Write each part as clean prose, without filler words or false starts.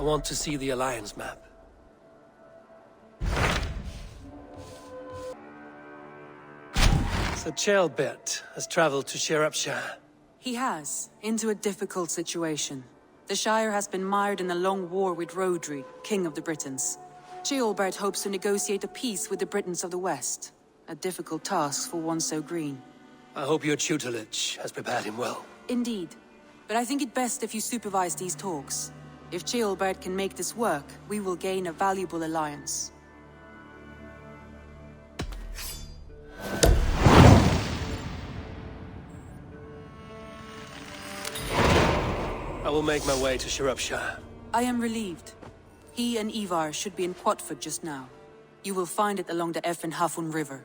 I want to see the Alliance map. So Ceolbert has traveled to Sciropescire. He has, into a difficult situation. The Shire has been mired in a long war with Rhodri, King of the Britons. Ceolbert hopes to negotiate a peace with the Britons of the West. A difficult task for one so green. I hope your tutelage has prepared him well. Indeed. But I think it best if you supervise these talks. If Ceolbert can make this work, we will gain a valuable alliance. I will make my way to Sciropescire. I am relieved. He and Eivor should be in Quatford just now. You will find it along the Effen Hafun River.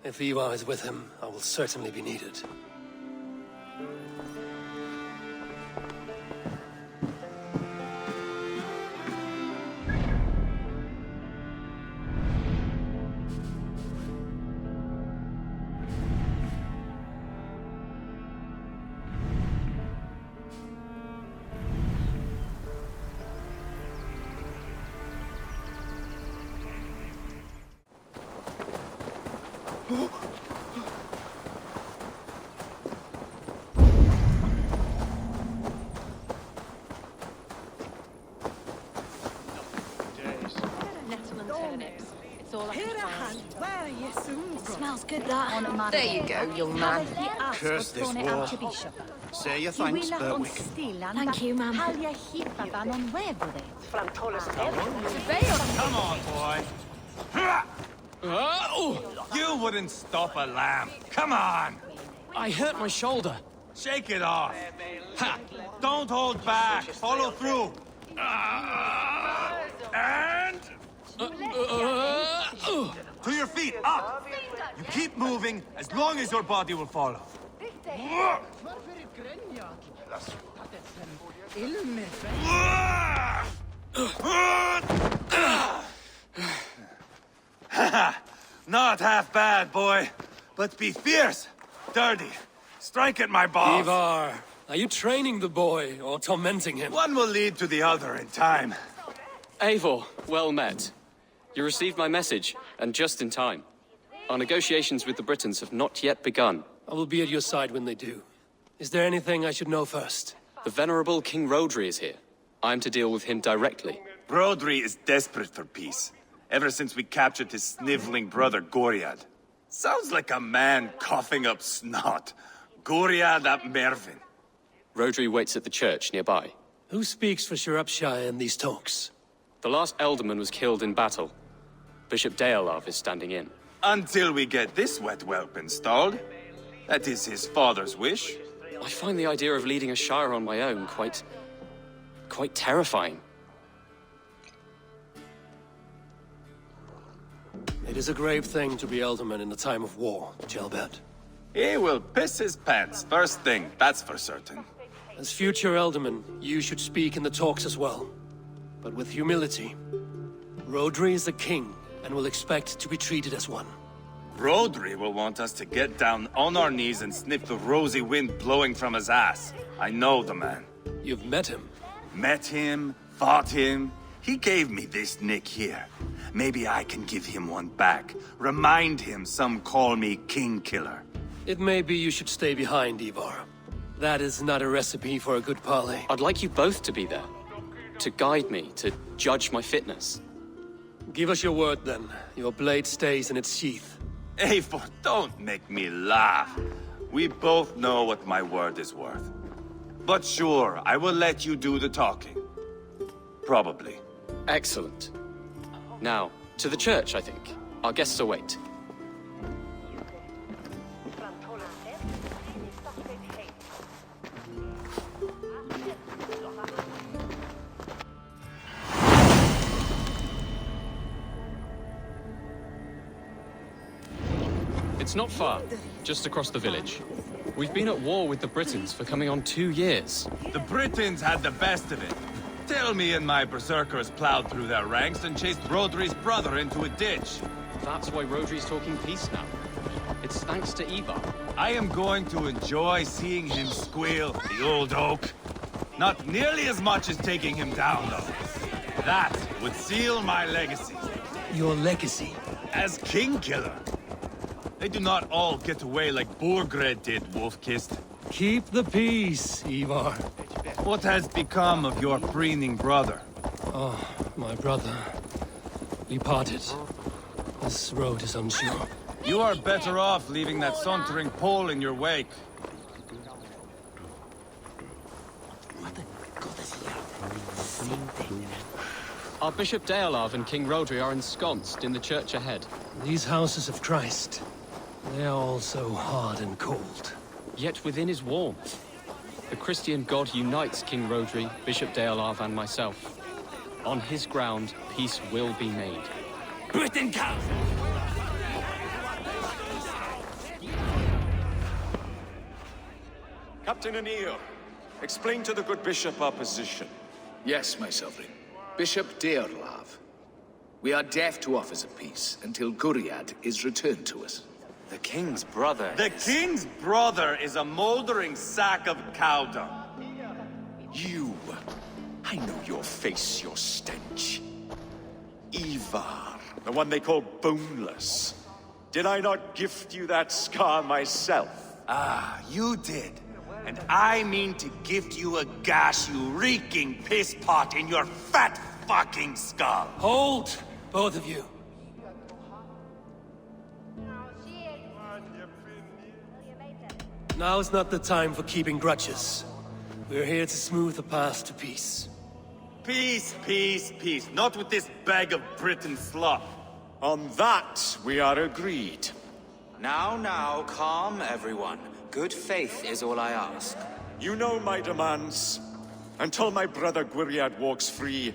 If Eivor is with him, I will certainly be needed. Smells good, that. There you go, young man. Curse this war. Say your thanks, Berwick. Thank you, ma'am. Come on, boy. You wouldn't stop a lamb. Come on. I hurt my shoulder. Shake it off. Ha! Don't hold back. Follow through. And... to your feet, up! You keep moving as long as your body will follow. Not half bad, boy. But be fierce, dirty. Strike at my balls. Eivor, are you training the boy or tormenting him? One will lead to the other in time. Eivor, well met. You received my message, and just in time. Our negotiations with the Britons have not yet begun. I will be at your side when they do. Is there anything I should know first? The venerable King Rhodri is here. I'm to deal with him directly. Rhodri is desperate for peace, ever since we captured his sniveling brother Goriad. Sounds like a man coughing up snot. Goriad ap Mervin. Rhodri waits at the church nearby. Who speaks for Sciropescire in these talks? The last Elderman was killed in battle. Bishop Deolav is standing in. Until we get this wet whelp installed. That is his father's wish. I find the idea of leading a shire on my own quite terrifying. It is a grave thing to be Elderman in the time of war, Ceolbert. He will piss his pants first thing, that's for certain. As future Elderman, you should speak in the talks as well. But with humility. Rhodri is the king, and will expect to be treated as one. Rhodri will want us to get down on our knees and sniff the rosy wind blowing from his ass. I know the man. You've met him? Met him, fought him. He gave me this nick here. Maybe I can give him one back. Remind him some call me King Killer. It may be you should stay behind, Eivor. That is not a recipe for a good parley. I'd like you both to be there. To guide me, to judge my fitness. Give us your word, then. Your blade stays in its sheath. Eivor, don't make me laugh. We both know what my word is worth. But sure, I will let you do the talking. Probably. Excellent. Now, to the church, I think. Our guests await. It's not far, just across the village. We've been at war with the Britons for coming on 2 years. The Britons had the best of it. Tell me and my berserkers plowed through their ranks and chased Rhodri's brother into a ditch. That's why Rhodri's talking peace now. It's thanks to Eivor. I am going to enjoy seeing him squeal, the old oak. Not nearly as much as taking him down, though. That would seal my legacy. Your legacy? As King Killer. They do not all get away like Borgred did, Wolf-Kissed. Keep the peace, Eivor. What has become of your preening brother? Oh, my brother. We parted. This road is unsure. You are better off leaving that sauntering Pole in your wake. Our Bishop Deolav and King Rodri are ensconced in the church ahead. These houses of Christ, they are all so hard and cold. Yet within is warmth. The Christian God unites King Rodri, Bishop Deolav, and myself. On his ground, peace will be made. Britain come! Captain Anil, explain to the good bishop our position. Yes, my sovereign. Bishop Deolav. We are deaf to offers of peace until Guriad is returned to us. The king's brother The king's brother is a moldering sack of cow dung. You. I know your face, your stench. Eivor, the one they call boneless. Did I not gift you that scar myself? Ah, you did. And I mean to gift you a gash, you reeking piss pot in your fat fucking skull. Hold, both of you. Now is not the time for keeping grudges. We're here to smooth the path to peace. Peace, peace, peace. Not with this bag of Britain fluff. On that, we are agreed. Now, calm everyone. Good faith is all I ask. You know my demands. Until my brother Gwiriad walks free,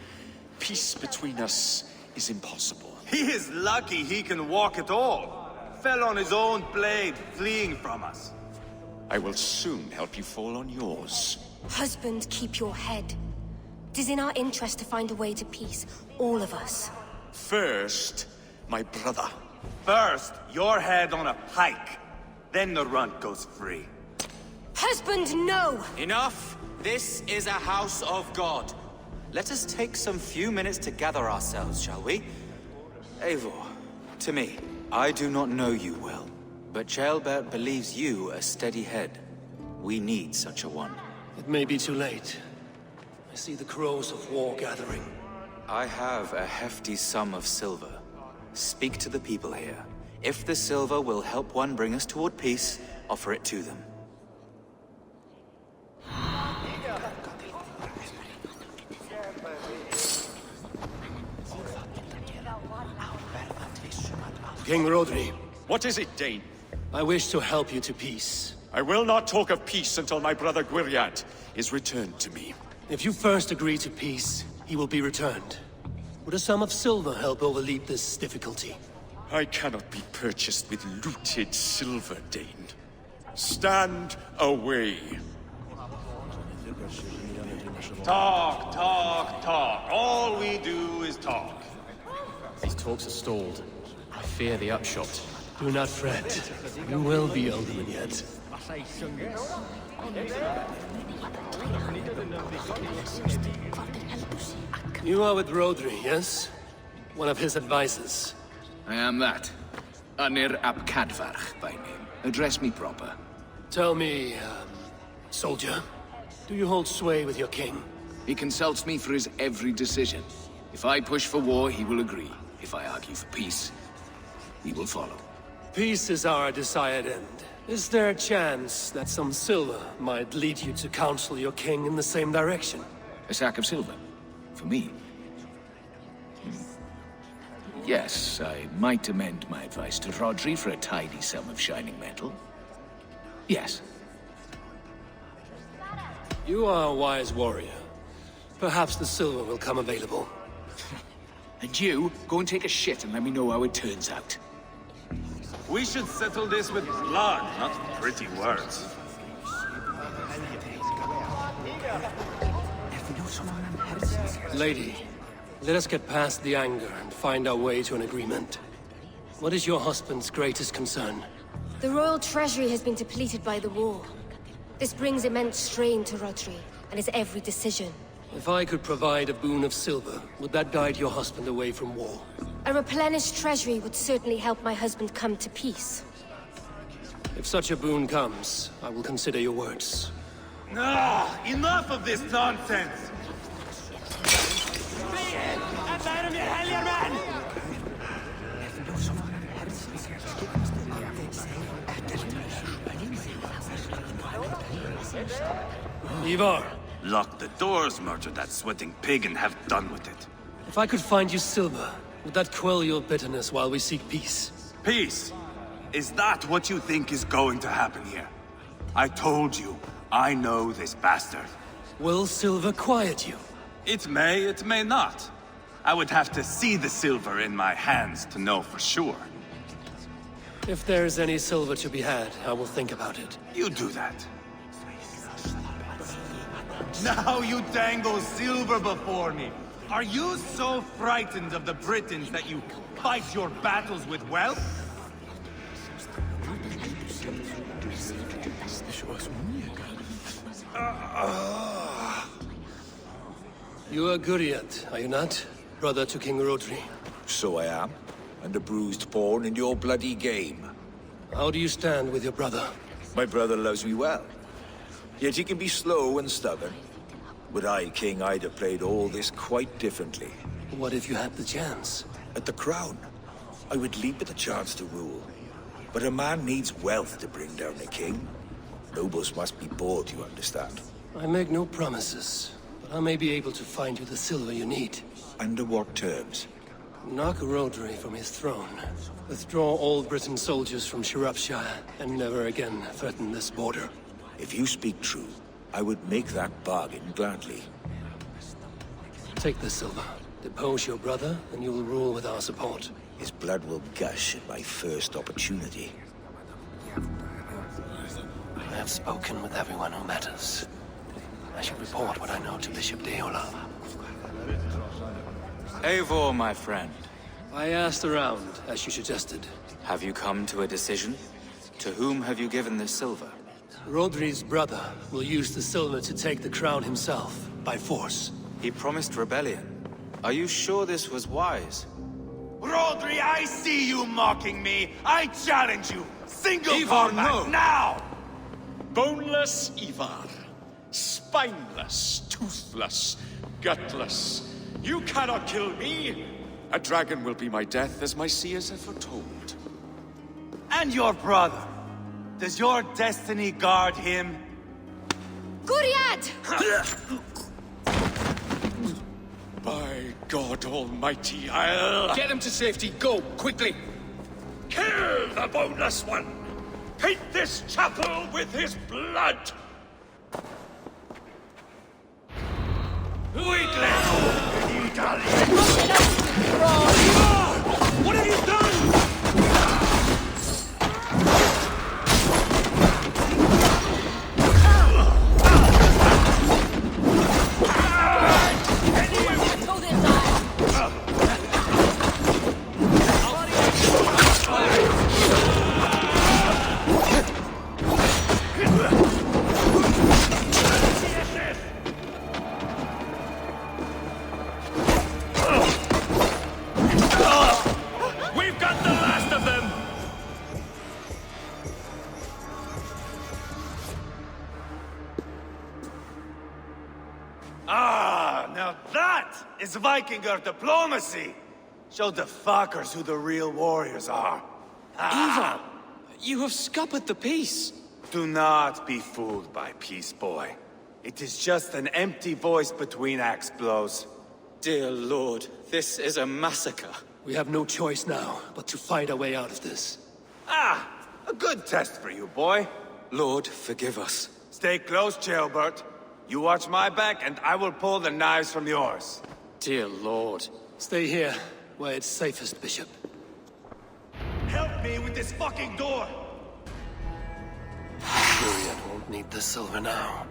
peace between us is impossible. He is lucky he can walk at all. Fell on his own blade, fleeing from us. I will soon help you fall on yours. Husband, keep your head. It is in our interest to find a way to peace, all of us. First, my brother. First, your head on a pike. Then the runt goes free. Husband, no! Enough! This is a house of God. Let us take some few minutes to gather ourselves, shall we? Eivor, to me, I do not know you well, but Ceolbert believes you a steady head. We need such a one. It may be too late. I see the crows of war gathering. I have a hefty sum of silver. Speak to the people here. If the silver will help one bring us toward peace, offer it to them. King Rodri, What is it, Dane? I wish to help you to peace. I will not talk of peace until my brother Gwiriad is returned to me. If you first agree to peace, he will be returned. Would a sum of silver help overleap this difficulty? I cannot be purchased with looted silver, Dane. Stand away. Talk, talk, talk. All we do is talk. These talks are stalled. I fear the upshot. Do not fret. You will be alderman yet. You are with Rodri, yes? One of his advisors. I am that. Anir ap Cadfarch by name. Address me proper. Tell me, soldier, do you hold sway with your king? He consults me for his every decision. If I push for war, he will agree. If I argue for peace, he will follow. Peace is our desired end. Is there a chance that some silver might lead you to counsel your king in the same direction? A sack of silver? For me? Yes, I might amend my advice to Rodri for a tidy sum of shining metal. Yes. You are a wise warrior. Perhaps the silver will come available. And you, go and take a shit and let me know how it turns out. We should settle this with blood, not pretty words. Lady, let us get past the anger and find our way to an agreement. What is your husband's greatest concern? The royal treasury has been depleted by the war. This brings immense strain to Rodri and his every decision. If I could provide a boon of silver, would that guide your husband away from war? A replenished treasury would certainly help my husband come to peace. If such a boon comes, I will consider your words. Ah, enough of this nonsense! Eivor, Lock the doors, murder that sweating pig, and have done with it. if I could find you silver, would that quell your bitterness while we seek peace? Peace? Is that what you think is going to happen here? I told you, I know this bastard. Will silver quiet you? It may not. I would have to see the silver in my hands to know for sure. If there's any silver to be had, I will think about it. You do that. Now you dangle silver before me. Are you so frightened of the Britons that you fight your battles with wealth? You are Guriad, are you not? Brother to King Rodri. So I am, and a bruised pawn in your bloody game. How do you stand with your brother? My brother loves me well. Yet he can be slow and stubborn. Were I king, I'd have played all this quite differently. What if you had the chance? At the crown, I would leap at the chance to rule. But a man needs wealth to bring down a king. Nobles must be bought, you understand. I make no promises, but I may be able to find you the silver you need. Under what terms? Knock Rodri from his throne. Withdraw all Britain soldiers from Sciropescire, and never again threaten this border. If you speak true, I would make that bargain gladly. Take the silver. Depose your brother, and you will rule with our support. His blood will gush at my first opportunity. I have spoken with everyone who matters. I should report what I know to Bishop Deolav. Eivor, my friend. I asked around, as you suggested. Have you come to a decision? To whom have you given this silver? Rodri's brother will use the silver to take the crown himself, by force. He promised rebellion. Are you sure this was wise? Rodri, I see you mocking me! I challenge you! Single Eivor, combat, no. now! Boneless Eivor. Spineless, toothless, gutless. You cannot kill me! A dragon will be my death, as my seers have foretold. And your brother. Does your destiny guard him? Guriad! By God Almighty, I'll... Get him to safety. Go, quickly. Kill the boneless one! Paint this chapel with his blood! What have you done? Now that is Vikinger diplomacy! Show the fuckers who the real warriors are. Eivor, you have scuppered the peace. Do not be fooled by peace, boy. It is just an empty voice between axe blows. Dear Lord, this is a massacre. We have no choice now, but to find a way out of this. Ah! A good test for you, boy. Lord, forgive us. Stay close, Jailbert. You watch my back, and I will pull the knives from yours. Dear Lord. Stay here, where it's safest, Bishop. Help me with this fucking door! Guriad won't need the silver now.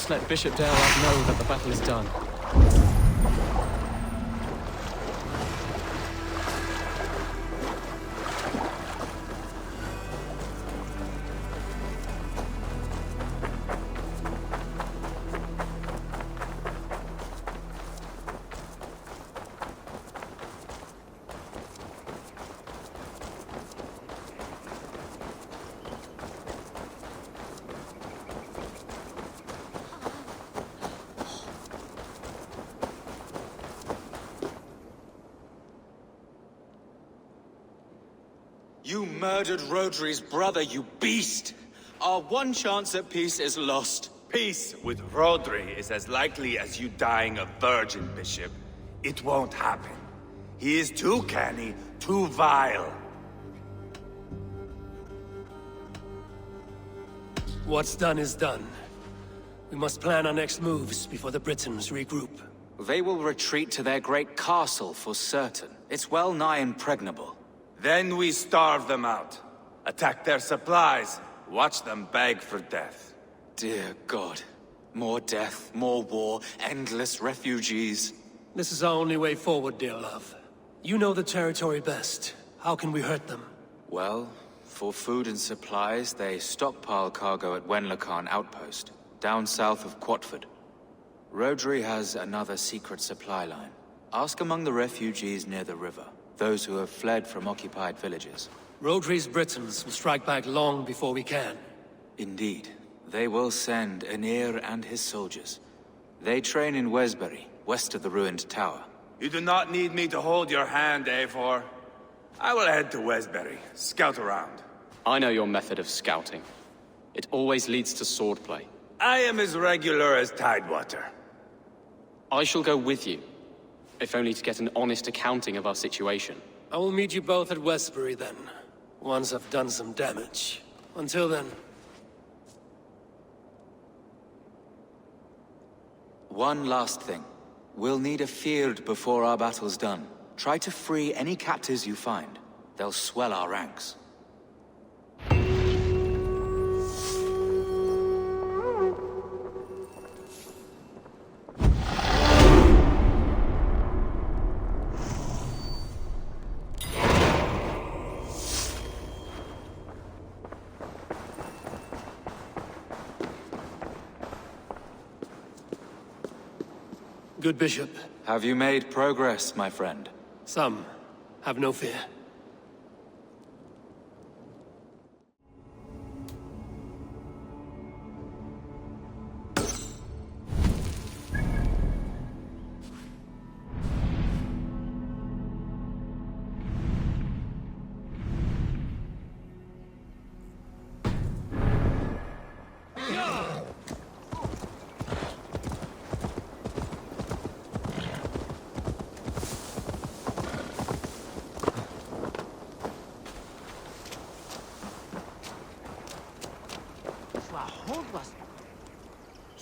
Let Bishop Daelard know that the battle is done. You murdered Rodri's brother, you beast! Our one chance at peace is lost. Peace with Rodri is as likely as you dying a virgin, Bishop. It won't happen. He is too canny, too vile. What's done is done. We must plan our next moves before the Britons regroup. They will retreat to their great castle for certain. It's well nigh impregnable. Then we starve them out. Attack their supplies. Watch them beg for death. Dear God. More death, more war, endless refugees. This is our only way forward, dear love. You know the territory best. How can we hurt them? Well, for food and supplies, they stockpile cargo at Wenlocan outpost, down south of Quatford. Rodri has another secret supply line. Ask among the refugees near the river. Those who have fled from occupied villages. Rodri's Britons will strike back long before we can. Indeed. They will send Aenir and his soldiers. They train in Wesbury, west of the ruined tower. You do not need me to hold your hand, Eivor. I will head to Westbury, scout around. I know your method of scouting. It always leads to swordplay. I am as regular as Tidewater. I shall go with you, if only to get an honest accounting of our situation. I will meet you both at Westbury then, once I've done some damage. Until then... One last thing. We'll need a field before our battle's done. Try to free any captives you find. They'll swell our ranks. Good Bishop. Have you made progress, my friend? Some. Have no fear.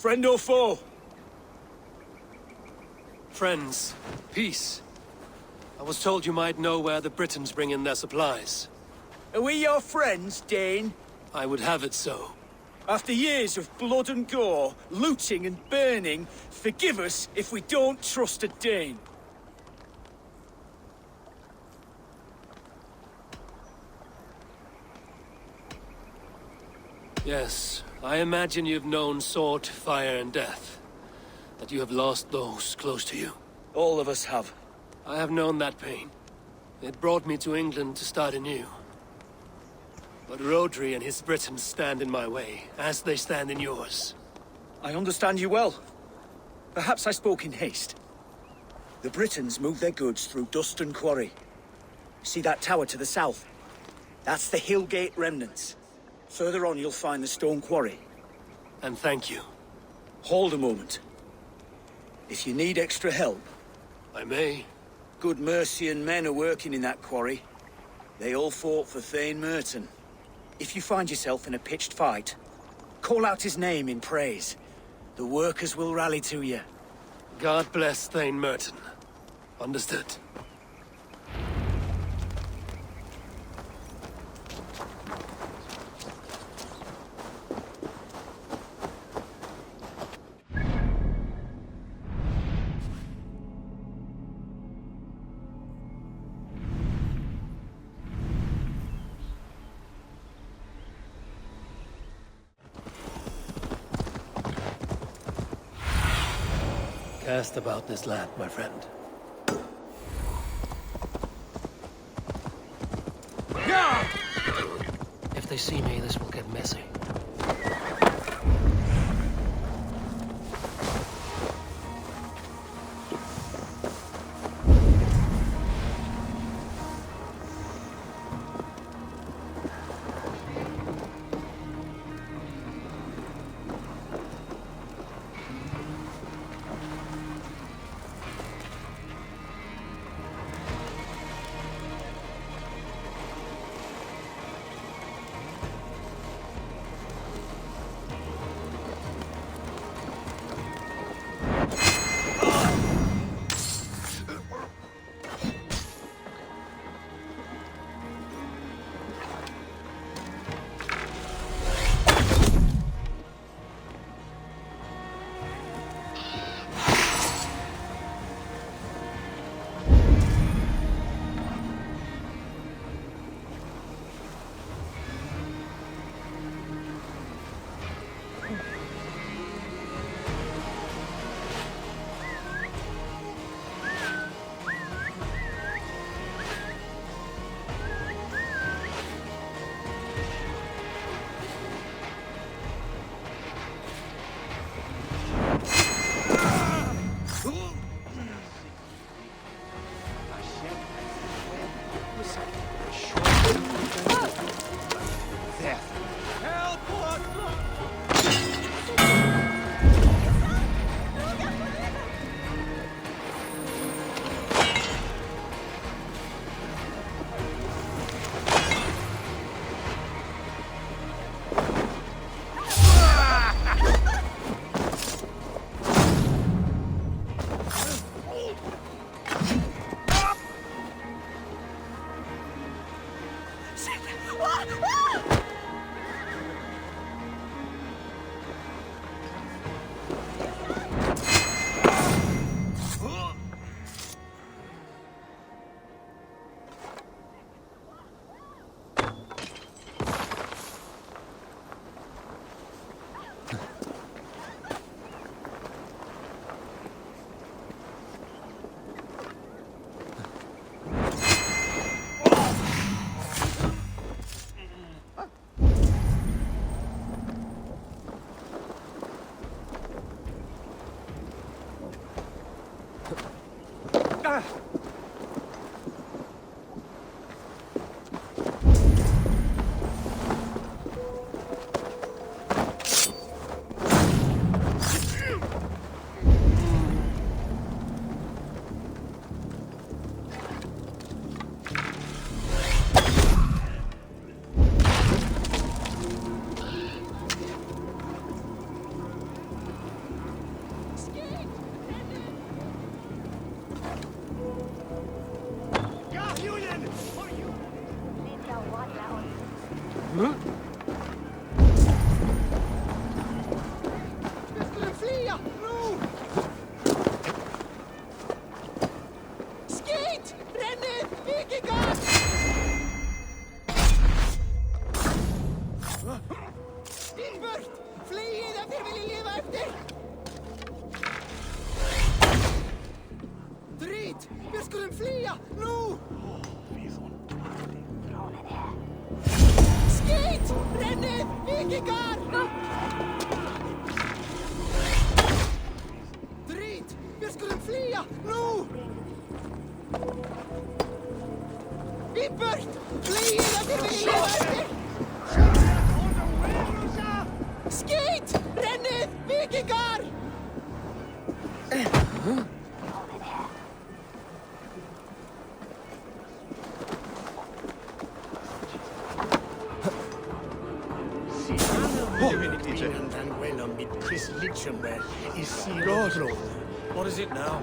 Friend or foe? Friends. Peace. I was told you might know where the Britons bring in their supplies. Are we your friends, Dane? I would have it so. After years of blood and gore, looting and burning, forgive us if we don't trust a Dane. Yes, I imagine you've known sword, fire, and death. That you have lost those close to you. All of us have. I have known that pain. It brought me to England to start anew. But Rodri and his Britons stand in my way, as they stand in yours. I understand you well. Perhaps I spoke in haste. The Britons move their goods through Dust and Quarry. See that tower to the south? That's the Hillgate remnants. Further on you'll find the stone quarry. And thank you. Hold a moment. If you need extra help... I may. Good Mercian men are working in that quarry. They all fought for Thane Merton. If you find yourself in a pitched fight, call out his name in praise. The workers will rally to you. God bless Thane Merton. Understood. Cast about this land, my friend. If they see me, this will get messy. What is it now?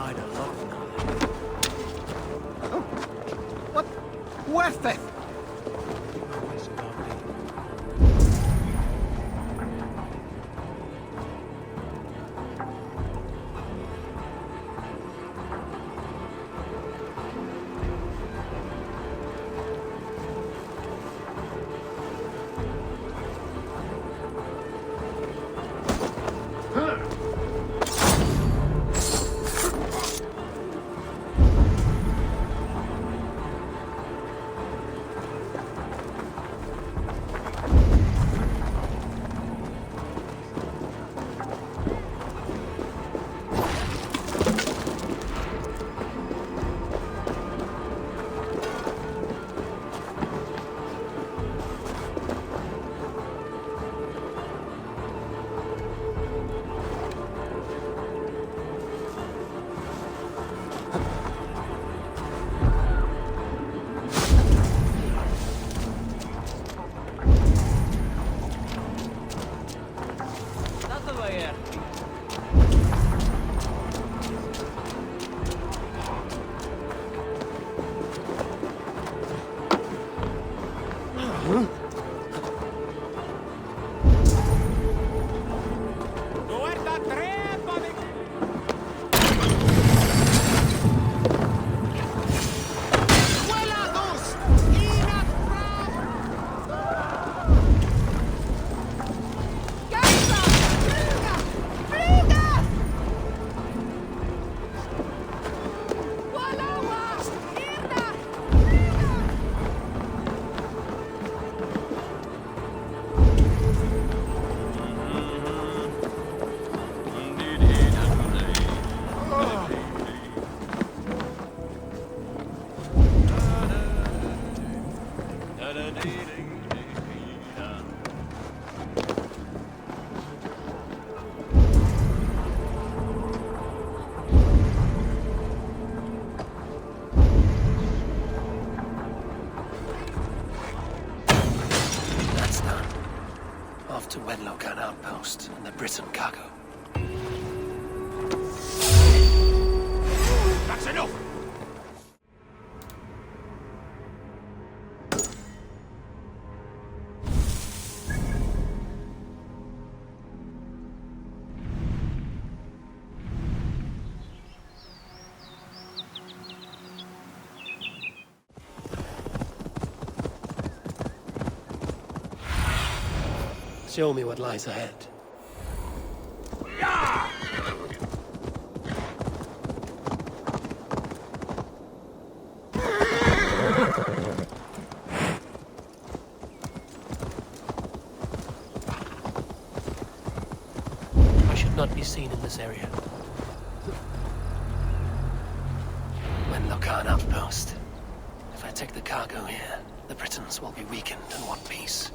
I'd have loved now. What? Worth it! To Wenlocan outpost and the Briton cargo. That's enough! Show me what lies ahead. I should not be seen in this area. Wenlocan outpost. If I take the cargo here, the Britons will be weakened and want peace.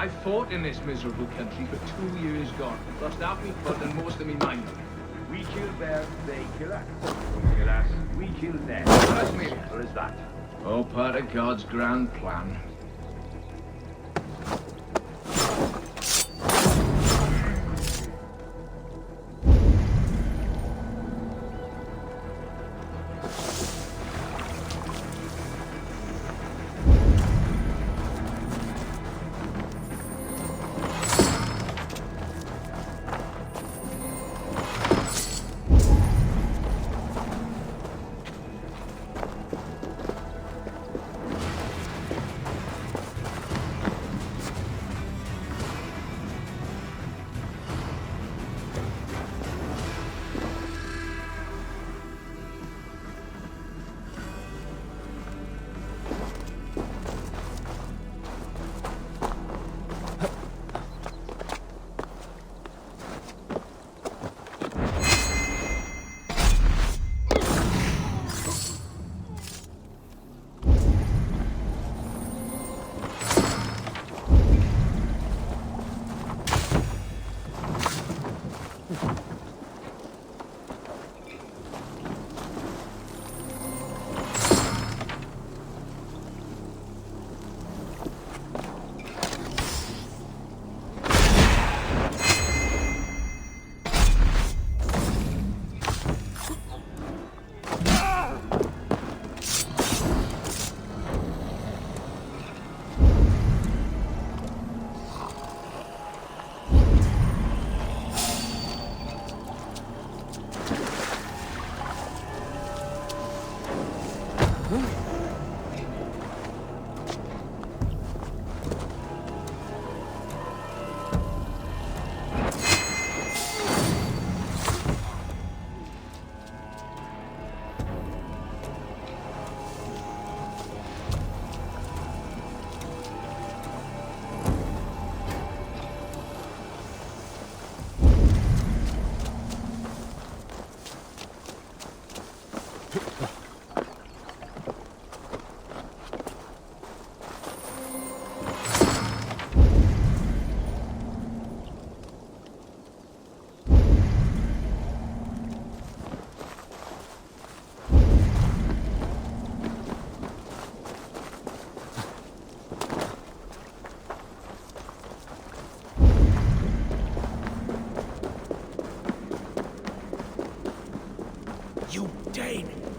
I've fought in this miserable country for 2 years gone. Lost half me foot and most of me mind. We kill them, they kill us. They kill us, we kill them. Trust me. Simple as that. All part of God's grand plan.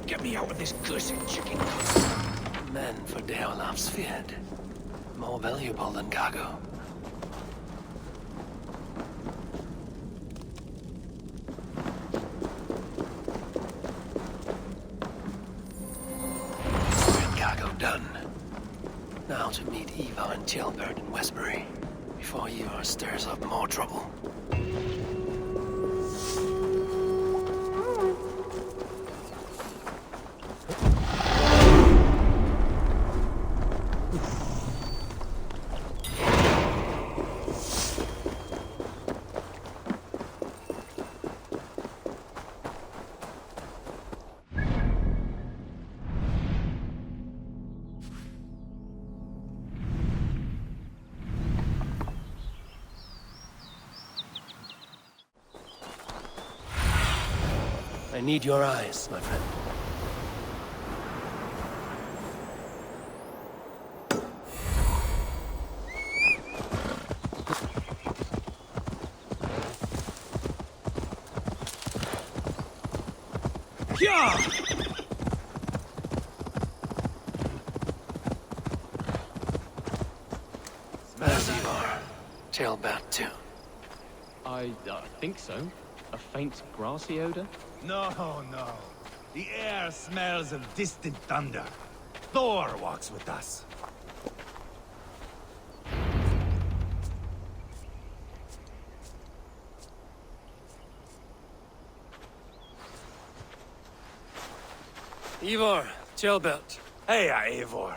Get me out of this cursed chicken. Men for Deolaf's feared. More valuable than cargo. Cargo done. Now to meet Eivor and Tilbert in Westbury, before Eivor stirs up more trouble. I need your eyes, my friend. There's Eivor. Tailbat too. I think so. A faint grassy odor? No, no. The air smells of distant thunder. Thor walks with us. Eivor, Tilbert. Hey, Eivor.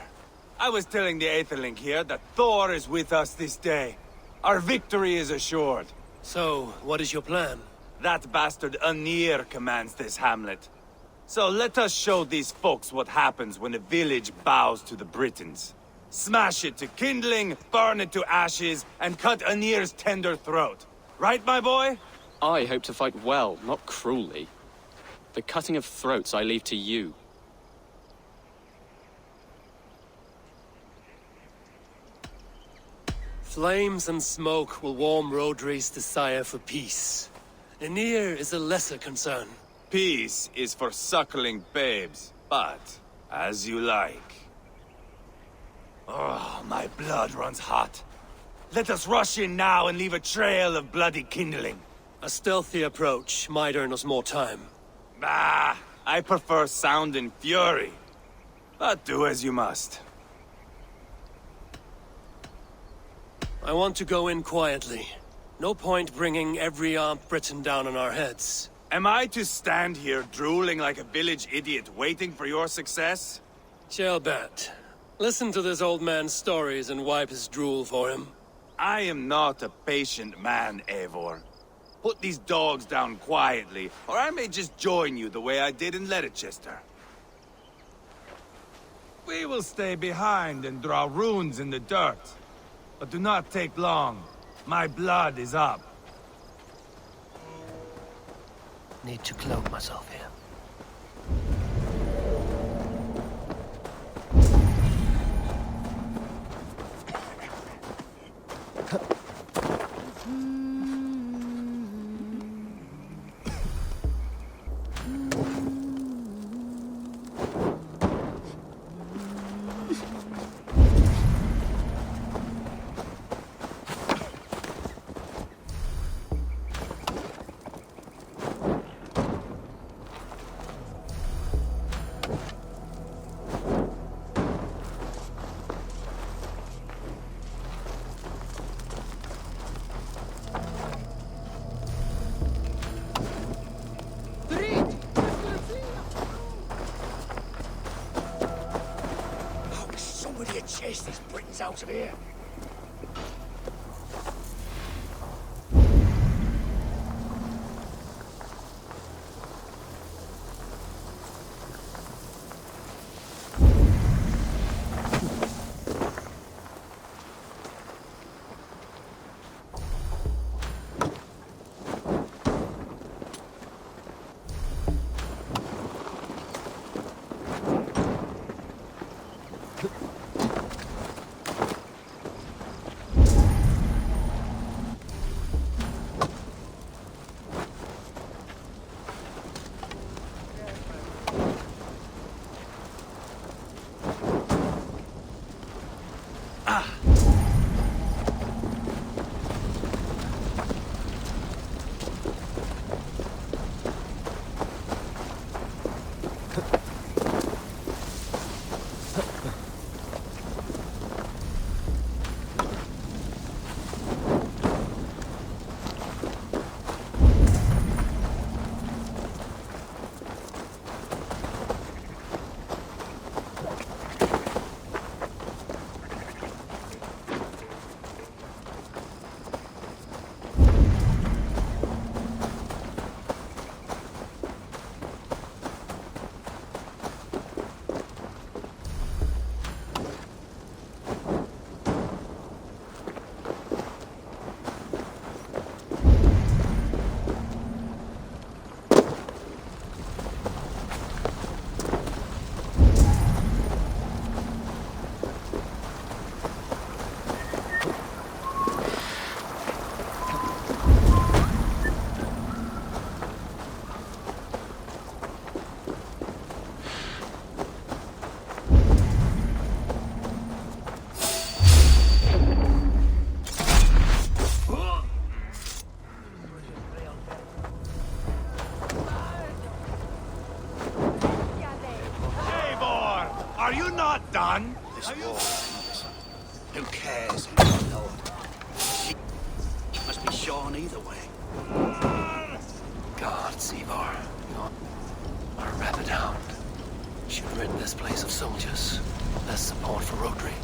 I was telling the Aetherling here that Thor is with us this day. Our victory is assured. So, what is your plan? That bastard Anir commands this hamlet. So let us show these folks what happens when a village bows to the Britons. Smash it to kindling, burn it to ashes, and cut Anir's tender throat. Right, my boy? I hope to fight well, not cruelly. The cutting of throats I leave to you. Flames and smoke will warm Rodri's desire for peace. Anir is a lesser concern. Peace is for suckling babes, but as you like. Oh, my blood runs hot. Let us rush in now and leave a trail of bloody kindling. A stealthy approach might earn us more time. Bah, I prefer sound and fury. But do as you must. I want to go in quietly. No point bringing every armed Briton down on our heads. Am I to stand here drooling like a village idiot waiting for your success? Shelbat, listen to this old man's stories and wipe his drool for him. I am not a patient man, Eivor. Put these dogs down quietly, or I may just join you the way I did in Leicester. We will stay behind and draw runes in the dirt. But do not take long. My blood is up. Need to cloak myself here. Chase these Britons out of here. Done? This war, who cares who's the Lord? It must be Sean either way. Gods, Eivor. Our rabid hound. Should rid this place of soldiers. Less support for Rodri.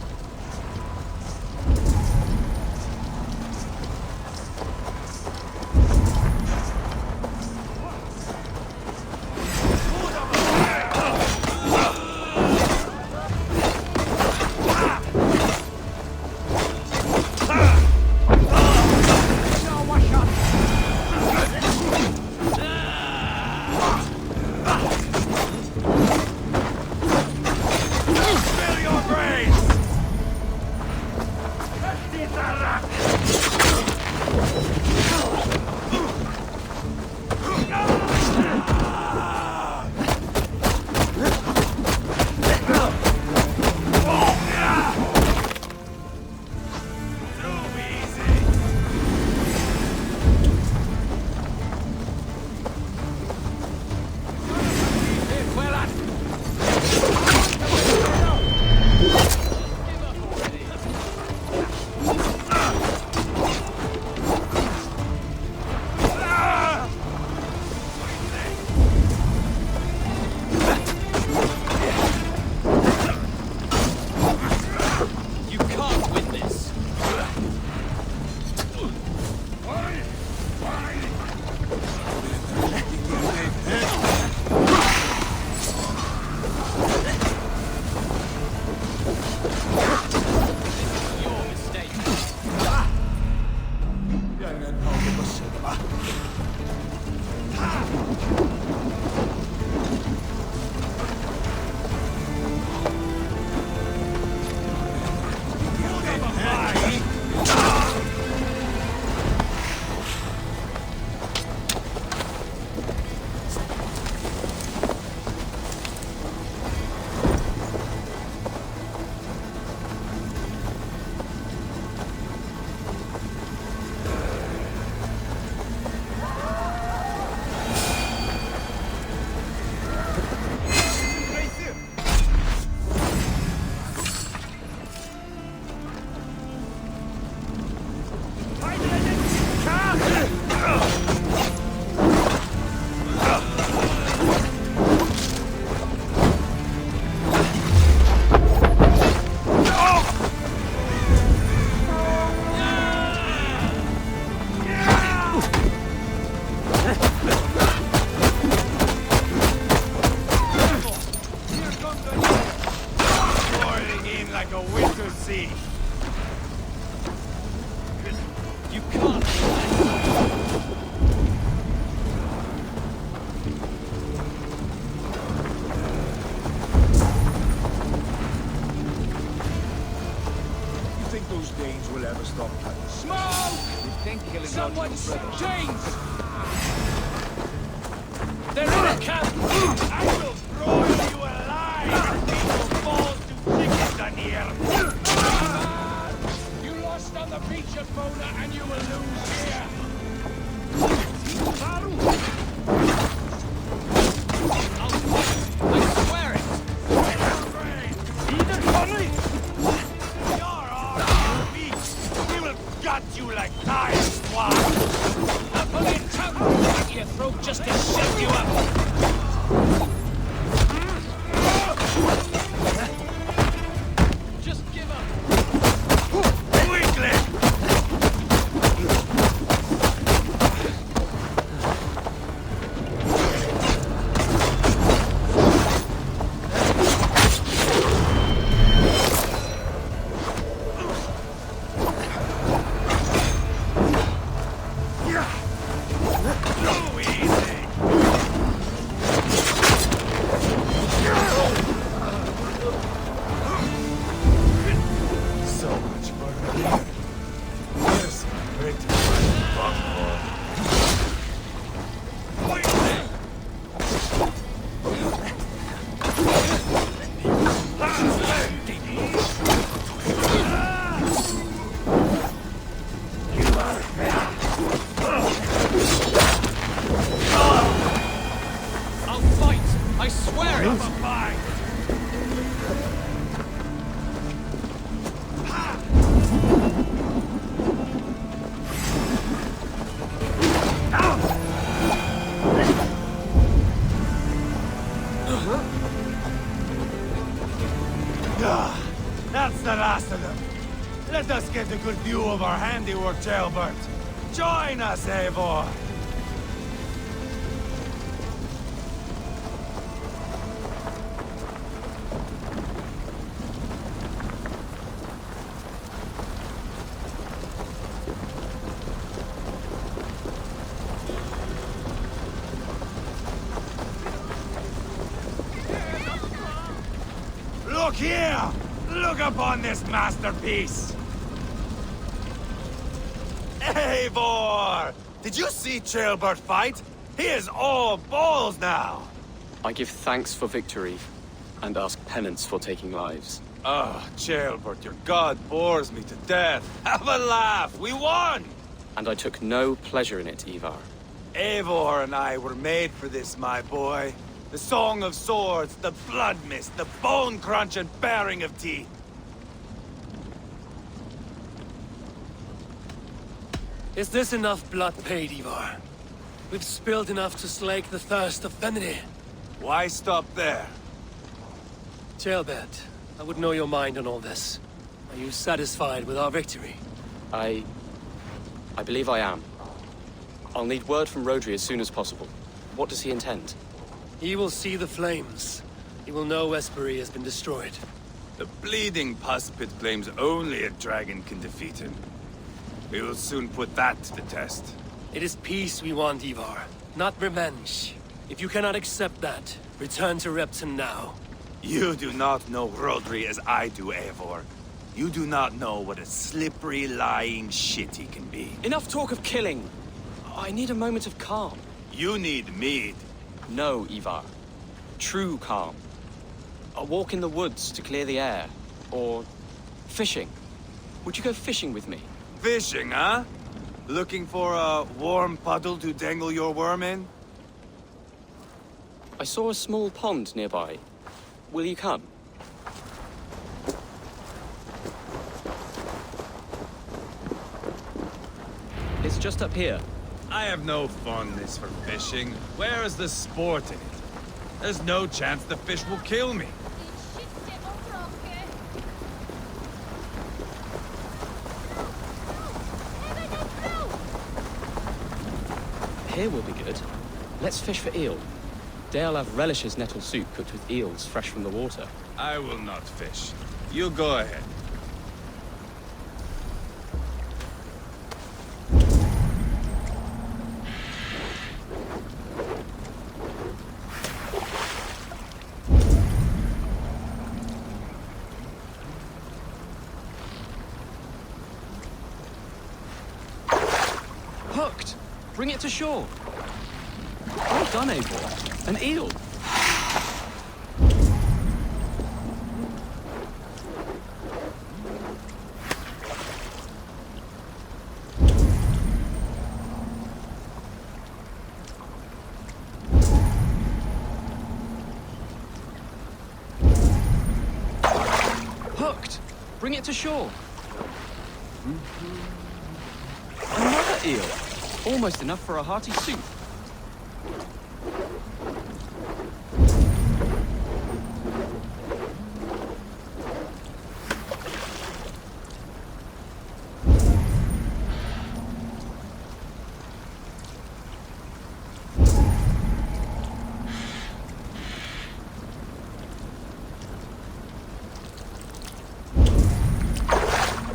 Boiling in like a winter sea. You can't. You think those Danes will ever stop cutting? Smoke! You think killing Someone's brothers? James! They're in a camp! I will broil you alive! People fall to chickens on here! You lost on the beach at Mona, and you will lose here! I swear it! You're our beast! We will gut you like dying swine! Up on your tongue! At your throat just to shut you up! Just give up! Weakling! So easy! So much murder here. Here's some British bunghole. I'll fight! I swear it! That's the last of them. Let us get a good view of our handiwork, Jailbert. Join us, Eivor. Look here! Look upon this masterpiece! Eivor! Did you see Jailbert fight? He is all balls now! I give thanks for victory, and ask penance for taking lives. Ah, Jailbert, your god bores me to death. Have a laugh! We won! And I took no pleasure in it, Eivor. Eivor and I were made for this, my boy. The song of swords, the blood mist, the bone crunch and baring of teeth. Is this enough blood paid, Eivor? We've spilled enough to slake the thirst of Femini. Why stop there? Jailbert, I would know your mind on all this. Are you satisfied with our victory? I believe I am. I'll need word from Rodri as soon as possible. What does he intend? He will see the flames. He will know Espery has been destroyed. The bleeding puspit claims only a dragon can defeat him. We will soon put that to the test. It is peace we want, Eivor, not revenge. If you cannot accept that, return to Repton now. You do not know Rodri as I do, Eivor. You do not know what a slippery, lying shit he can be. Enough talk of killing! I need a moment of calm. You need mead. No, Eivor. True calm. A walk in the woods to clear the air. Or fishing. Would you go fishing with me? Fishing, huh? Looking for a warm puddle to dangle your worm in? I saw a small pond nearby. Will you come? It's just up here. I have no fondness for fishing. Where is the sport in it? There's no chance the fish will kill me. Here will be good. Let's fish for eel. Deolav relishes nettle soup cooked with eels fresh from the water. I will not fish. You go ahead. Hooked! Bring it to shore! Well done, Eivor. An eel! Hooked! Bring it to shore! Another eel! Almost enough for a hearty soup.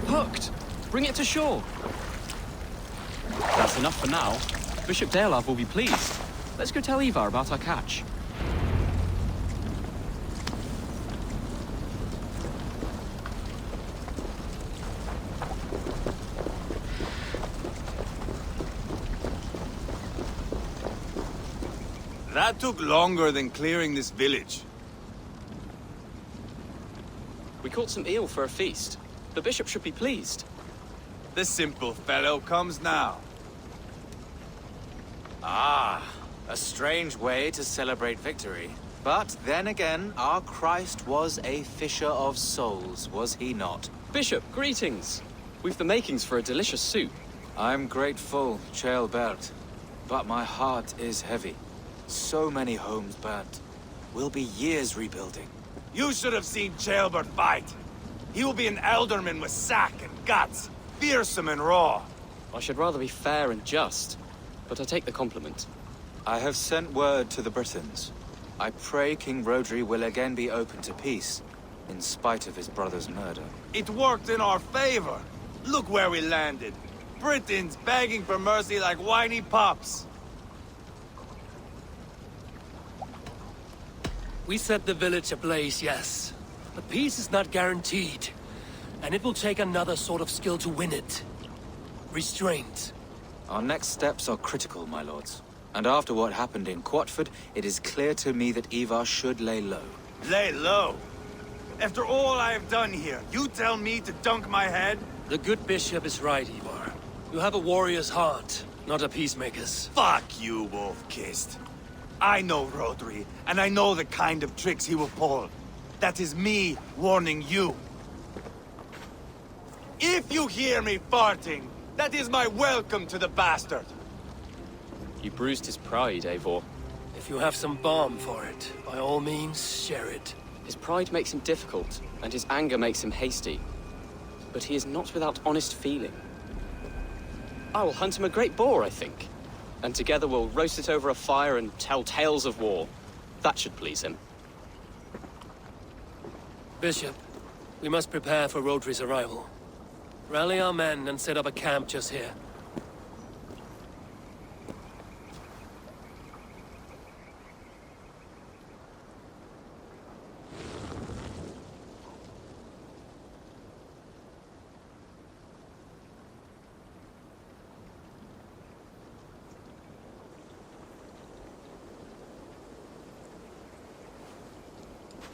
Hooked! Bring it to shore! That's enough for now. Bishop Deolav will be pleased. Let's go tell Eivor about our catch. That took longer than clearing this village. We caught some eel for a feast. The bishop should be pleased. The simple fellow comes now. Ah, a strange way to celebrate victory. But then again, our Christ was a fisher of souls, was he not? Bishop, greetings. We've the makings for a delicious soup. I'm grateful, Ceolbert, but my heart is heavy. So many homes burnt. We'll be years rebuilding. You should have seen Ceolbert fight. He will be an alderman with sack and guts, fearsome and raw. I should rather be fair and just, but I take the compliment. I have sent word to the Britons. I pray King Rodri will again be open to peace, in spite of his brother's murder. It worked in our favor. Look where we landed. Britons begging for mercy like whiny pups. We set the village ablaze, yes. But peace is not guaranteed. And it will take another sort of skill to win it. Restraint. Our next steps are critical, my lords. And after what happened in Quatford, it is clear to me that Eivor should lay low. Lay low? After all I have done here, you tell me to dunk my head? The good bishop is right, Eivor. You have a warrior's heart, not a peacemaker's. Fuck you, wolf-kissed. I know Rodri, and I know the kind of tricks he will pull. That is me warning you. If you hear me farting, that is my welcome to the bastard. You bruised his pride, Eivor. If you have some balm for it, by all means, share it. His pride makes him difficult, and his anger makes him hasty. But he is not without honest feeling. I will hunt him a great boar, I think. And together we'll roast it over a fire and tell tales of war. That should please him. Bishop, we must prepare for Rodri's arrival. Rally our men and set up a camp just here.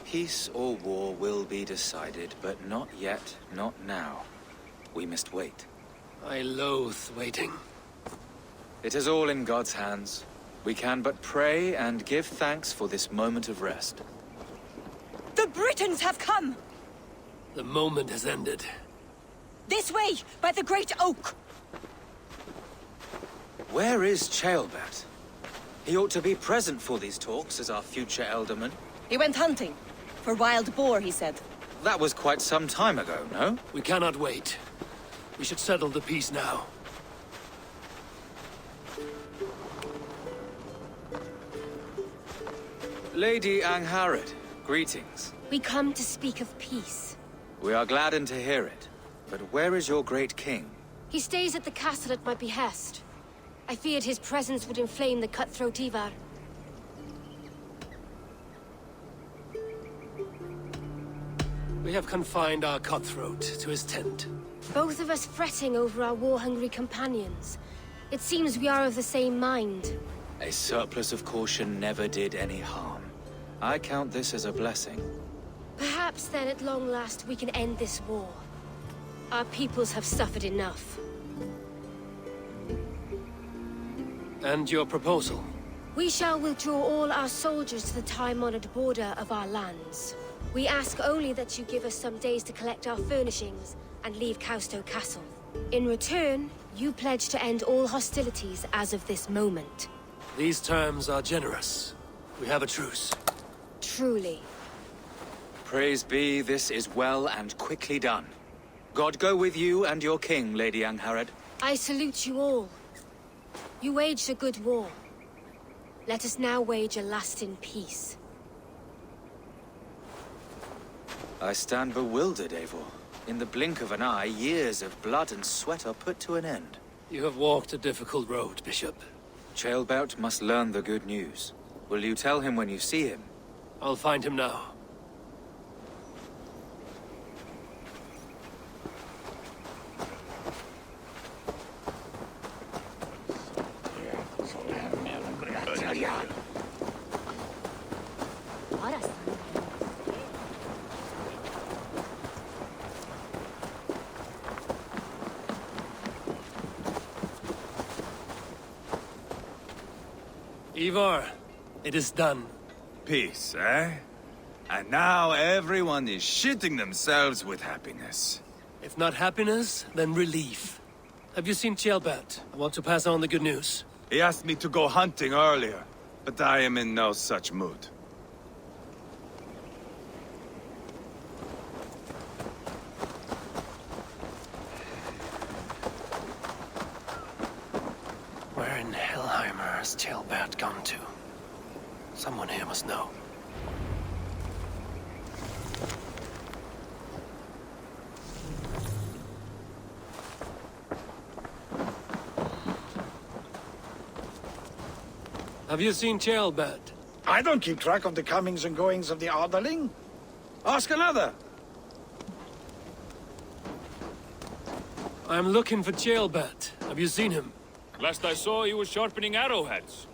Peace or war will be decided, but not yet, not now. We must wait. I loathe waiting. It is all in God's hands. We can but pray and give thanks for this moment of rest. The Britons have come! The moment has ended. This way, by the Great Oak! Where is Ceolbert? He ought to be present for these talks as our future alderman. He went hunting. For wild boar, he said. That was quite some time ago, no? We cannot wait. We should settle the peace now. Lady Angharad, greetings. We come to speak of peace. We are gladdened to hear it. But where is your great king? He stays at the castle at my behest. I feared his presence would inflame the cutthroat Eivor. We have confined our cutthroat to his tent. Both of us fretting over our war-hungry companions. It seems we are of the same mind. A surplus of caution never did any harm. I count this as a blessing. Perhaps then at long last we can end this war. Our peoples have suffered enough. And your proposal? We shall withdraw all our soldiers to the time-honored border of our lands. We ask only that you give us some days to collect our furnishings and leave Causto Castle. In return, you pledge to end all hostilities as of this moment. These terms are generous. We have a truce. Truly. Praise be, this is well and quickly done. God go with you and your king, Lady Angharad. I salute you all. You waged a good war. Let us now wage a lasting peace. I stand bewildered, Eivor. In the blink of an eye, years of blood and sweat are put to an end. You have walked a difficult road, Bishop. Ceolbert must learn the good news. Will you tell him when you see him? I'll find him now. Eivor, it is done. Peace, eh? And now everyone is shitting themselves with happiness. If not happiness, then relief. Have you seen Ceolbert? I want to pass on the good news. He asked me to go hunting earlier, but I am in no such mood. Where in Hellheimer has Ceolbert gone to? Someone here must know. Have you seen Ceolbert? I don't keep track of the comings and goings of the Orderling. Ask another. I'm looking for Ceolbert. Have you seen him? Last I saw, he was sharpening arrowheads.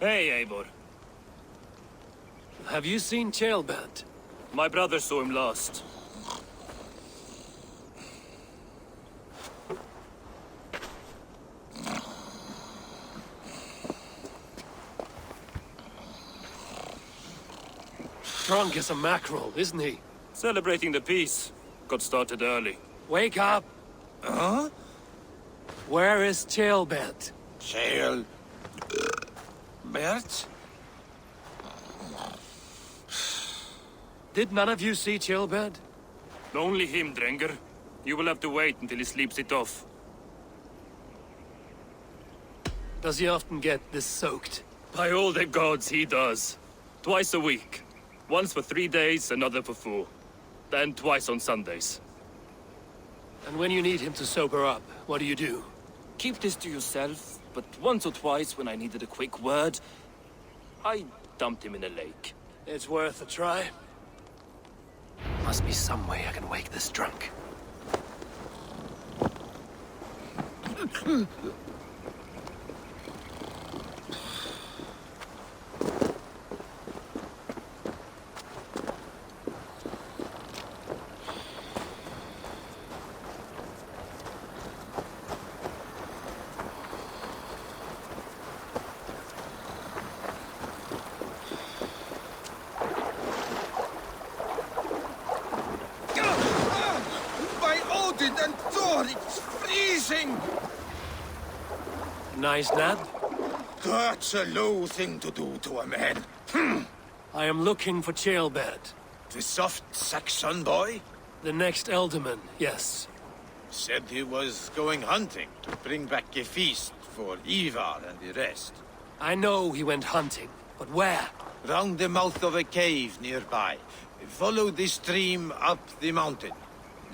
Hey, Eivor. Have you seen Ceolbert? My brother saw him last. Drunk as a mackerel, isn't he? Celebrating the peace. Got started early. Wake up! Huh? Where is Ceolbert? Bert? Did none of you see Ceolbert? Only him, Drenger. You will have to wait until he sleeps it off. Does he often get this soaked? By all the gods, he does. Twice a week. Once for 3 days, another for 4. Then twice on Sundays. And when you need him to sober up, what do you do? Keep this to yourself, but once or twice when I needed a quick word, I dumped him in a lake. It's worth a try. Must be some way I can wake this drunk. And Thor, it's freezing! Nice nap? That's a low thing to do to a man. I am looking for Ceolbert. The soft Saxon boy? The next Elderman, yes. Said he was going hunting to bring back a feast for Eivor and the rest. I know he went hunting, but where? Round the mouth of a cave nearby. Follow the stream up the mountain.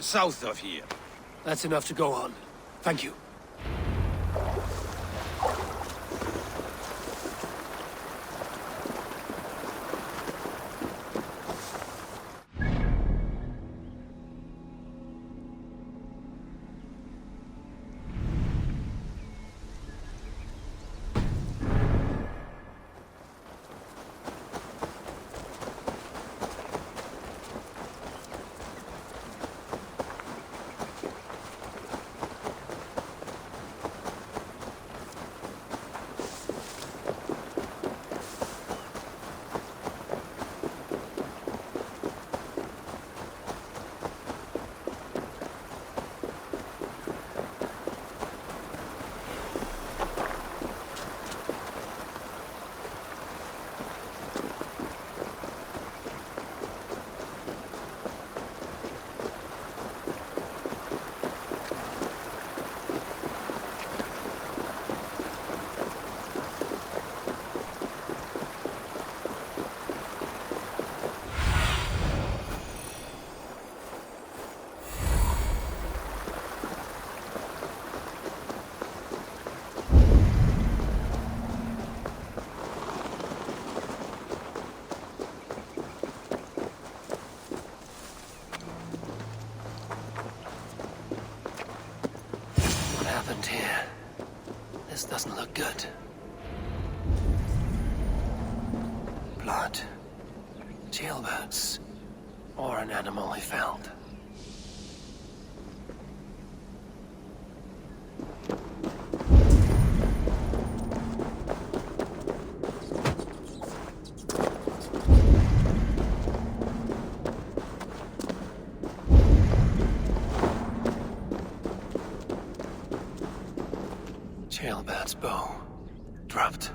South of here. That's enough to go on. Thank you. Here. This doesn't look good. Blood. Jailbirds. Or an animal he felled. Jailbird's bow. Dropped.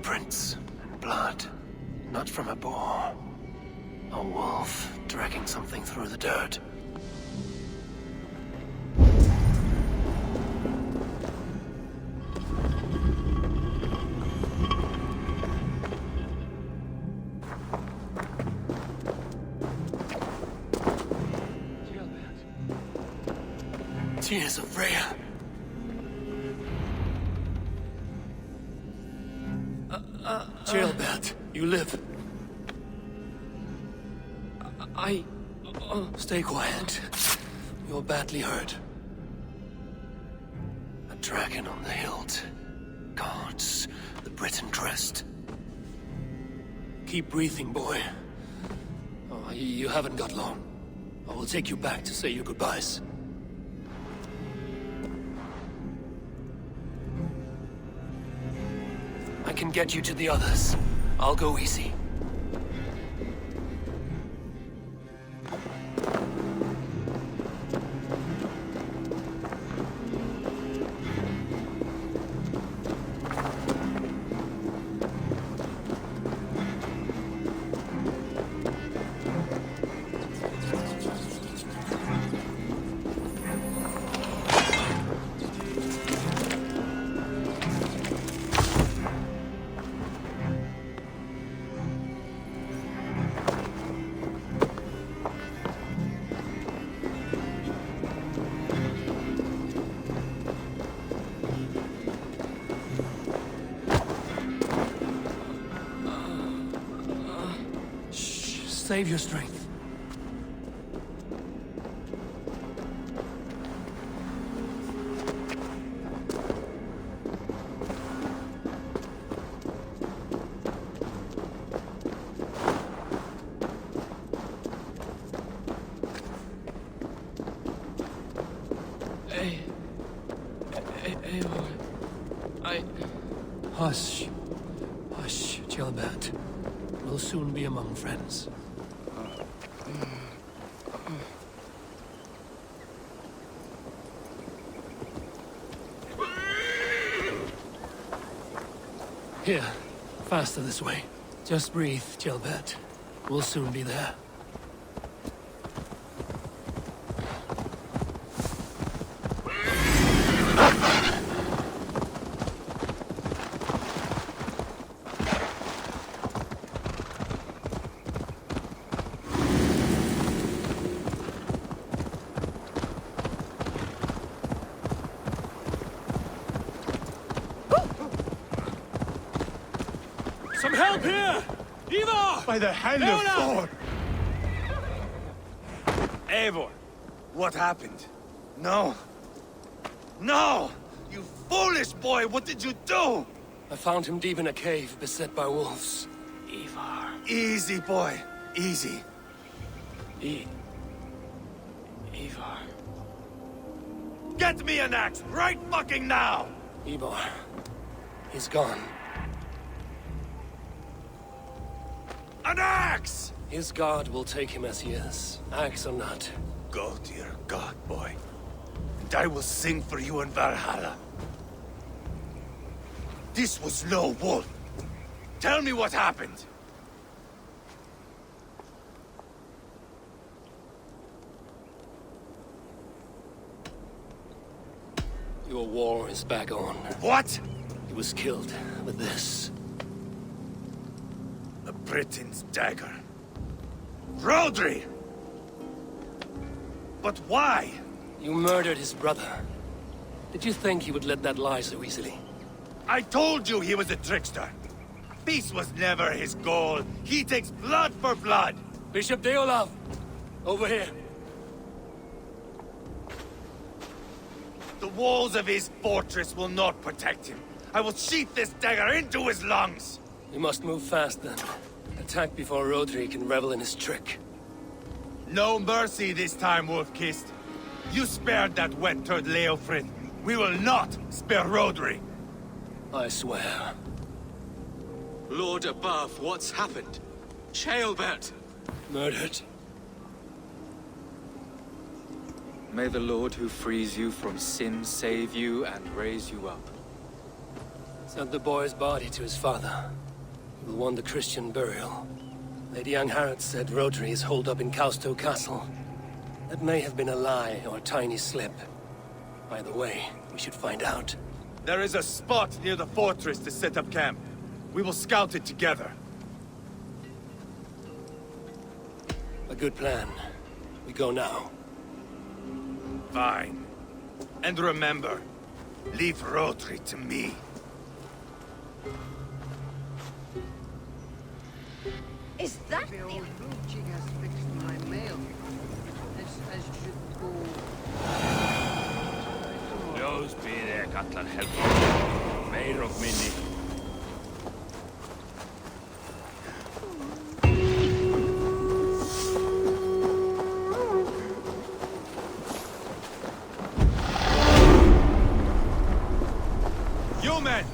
Prints and blood, not from a boar. A wolf dragging something through the dirt. Tears of Rhea. Jailbird, you live. Stay quiet. You're badly hurt. A dragon on the hilt. Guards, the Briton crest. Keep breathing, boy. Oh, you haven't got long. I will take you back to say your goodbyes. I can get you to the others. I'll go easy. save your strength. Hush. Hush, Gilbert. We'll soon be among friends. Here. Faster this way. Just breathe, Gilbert. We'll soon be there. Some help here! Eivor! By the hand of Thor! Eivor, what happened? No. No! You foolish boy, what did you do? I found him deep in a cave, beset by wolves. Eivor. Easy, boy. Easy. Eivor. Get me an axe, right fucking now! Eivor. He's gone. An axe! His god will take him as he is, axe or not. Go to your god, boy. And I will sing for you in Valhalla. This was no wolf. Tell me what happened. Your war is back on. What? He was killed with this. A Britain's dagger. Rodri! But why? You murdered his brother. Did you think he would let that lie so easily? I told you he was a trickster. Peace was never his goal. He takes blood for blood. Bishop Deolav! Over here. The walls of his fortress will not protect him. I will sheath this dagger into his lungs. You must move fast then. Attack before Rodri can revel in his trick. No mercy this time, Wolf-Kissed. You spared that wet-turd Leofrid. We will not spare Rodri. I swear. Lord above, what's happened? Ceolbert! Murdered. May the Lord who frees you from sin save you and raise you up. Sent the boy's body to his father. He will want the Christian burial. Lady Angharad said Rodri is holed up in Causto Castle. That may have been a lie or a tiny slip. Either way, we should find out. There is a spot near the fortress to set up camp. We will scout it together. A good plan. We go now. Fine. And remember, leave Rodri to me. Is that the old Blue has fixed my mail? I should go. Ljós byrði allar heldur. Meir og minni. You men!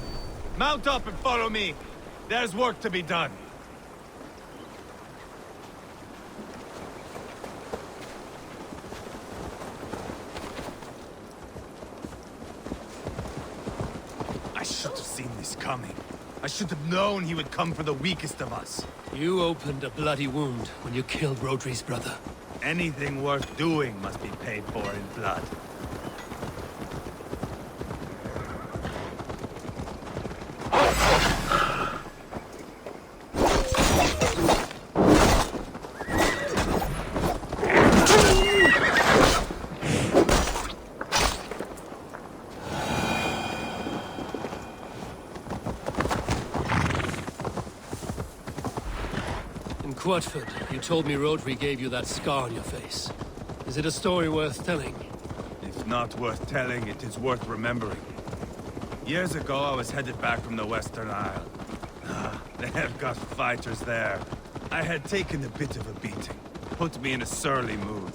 Mount up and follow me. There's work to be done. I should have seen this coming. I should have known he would come for the weakest of us. You opened a bloody wound when you killed Rodri's brother. Anything worth doing must be paid for in blood. Twelfth, you told me Rodri gave you that scar on your face. Is it a story worth telling? If not worth telling, it is worth remembering. Years ago, I was headed back from the Western Isle. They've got fighters there. I had taken a bit of a beating. Put me in a surly mood.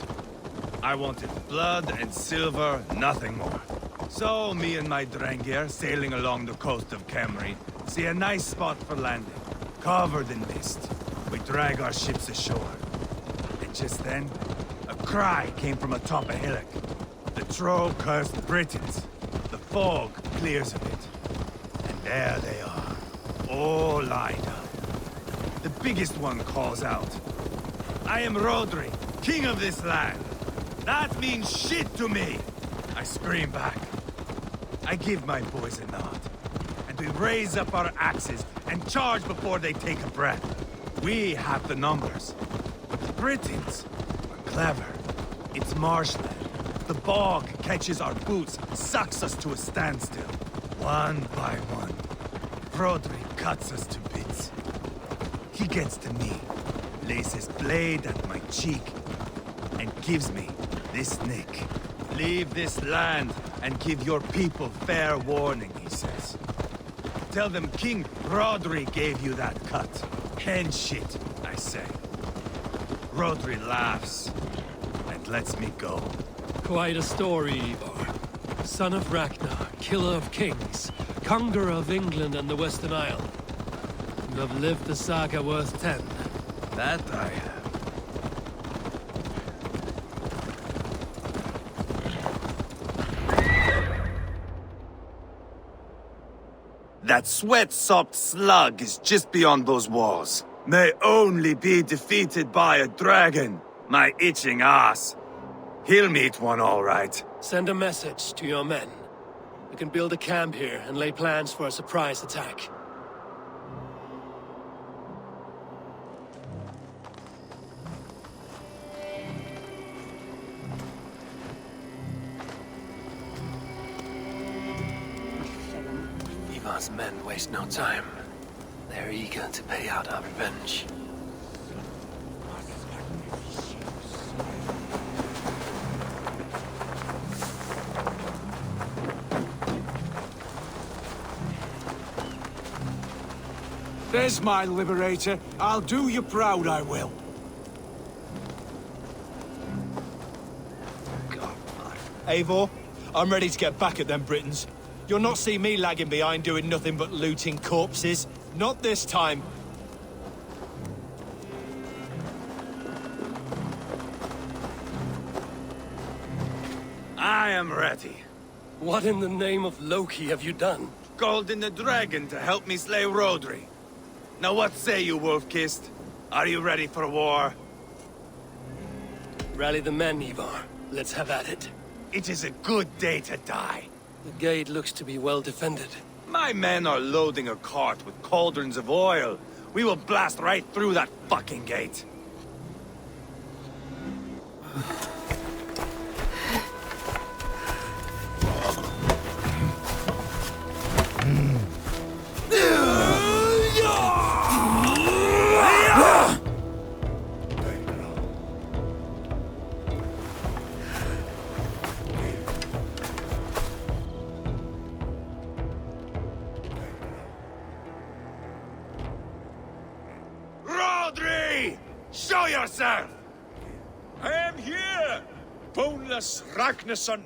I wanted blood and silver, nothing more. So, me and my Drengir, sailing along the coast of Khemri, see a nice spot for landing. Covered in mist. We drag our ships ashore. And just then, a cry came from atop a hillock. The troll cursed Britons. The fog clears a bit. And there they are, all lined up. The biggest one calls out, "I am Rodri, king of this land. That means shit to me!" I scream back. I give my boys a nod. And we raise up our axes and charge before they take a breath. We have the numbers. But the Britons are clever. It's marshland. The bog catches our boots, sucks us to a standstill. One by one, Rodri cuts us to bits. He gets to me, lays his blade at my cheek, and gives me this nick. "Leave this land and give your people fair warning," he says. "Tell them King Rodri gave you that cut." "Hen shit," I say. Rodri laughs and lets me go. Quite a story, Eivor. Son of Ragnar, killer of kings, conqueror of England and the Western Isle. You have lived the saga worth 10. That I have. That sweat-sopped slug is just beyond those walls. May only be defeated by a dragon. My itching ass. He'll meet one all right. Send a message to your men. We can build a camp here and lay plans for a surprise attack. Eivor's men waste no time. They're eager to pay out our revenge. There's my liberator. I'll do you proud, I will. Eivor, I'm ready to get back at them Britons. You'll not see me lagging behind doing nothing but looting corpses. Not this time. I am ready. What in the name of Loki have you done? Called in the dragon to help me slay Rodri. Now what say you, Wolf-Kissed? Are you ready for war? Rally the men, Eivor. Let's have at it. It is a good day to die. The gate looks to be well defended. My men are loading a cart with cauldrons of oil. We will blast right through that fucking gate. Show yourself! I am here, boneless Ragnarsson.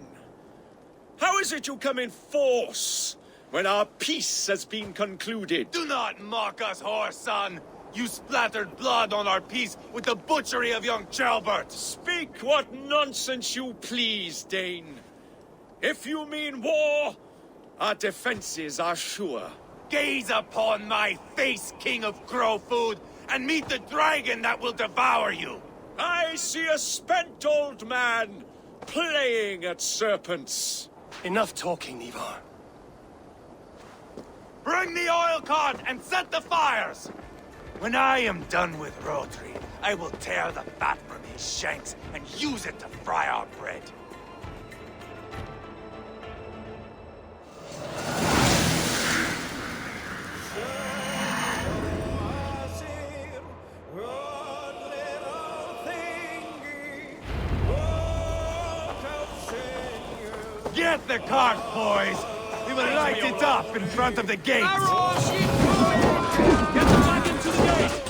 How is it you come in force when our peace has been concluded? Do not mock us, whoreson! You splattered blood on our peace with the butchery of young Chalbert! Speak what nonsense you please, Dane. If you mean war, our defenses are sure. Gaze upon my face, King of Crow Food, and meet the dragon that will devour you! I see a spent old man playing at serpents. Enough talking, Eivor. Bring the oil cart and set the fires! When I am done with Rodri, I will tear the fat from his shanks and use it to fry our bread. Get the cart, boys! We will light it up in front of the gate! Get the wagon to the gate!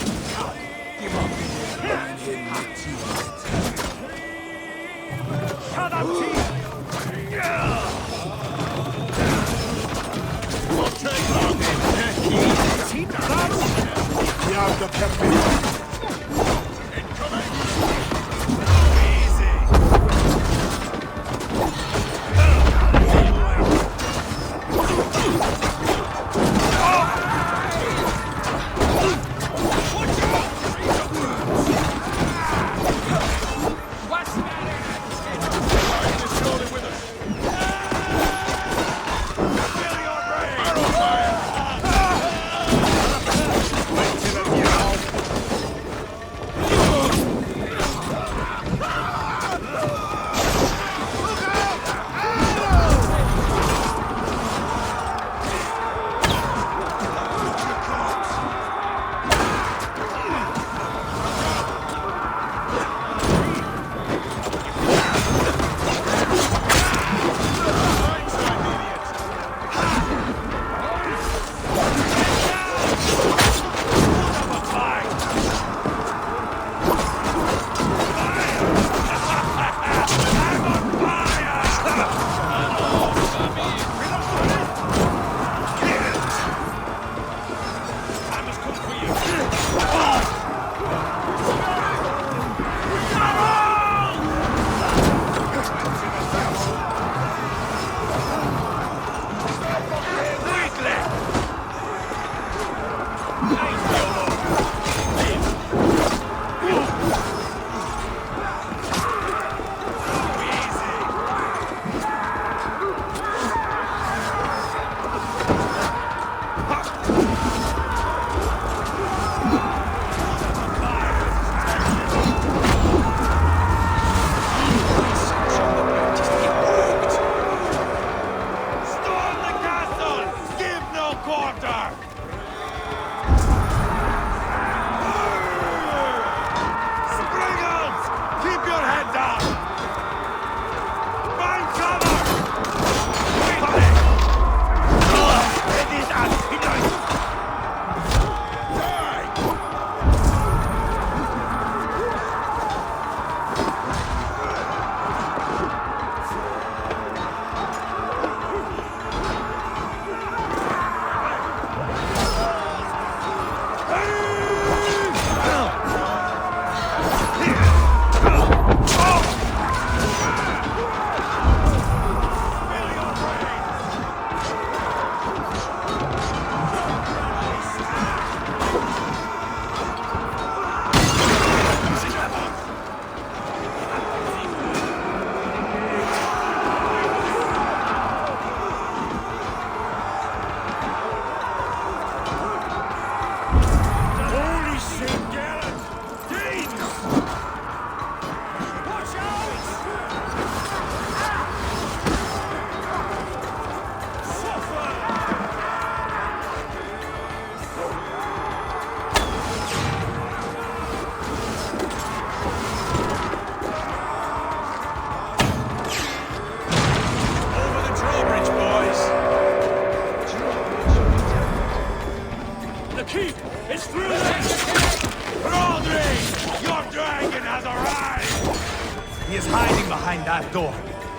He is hiding behind that door.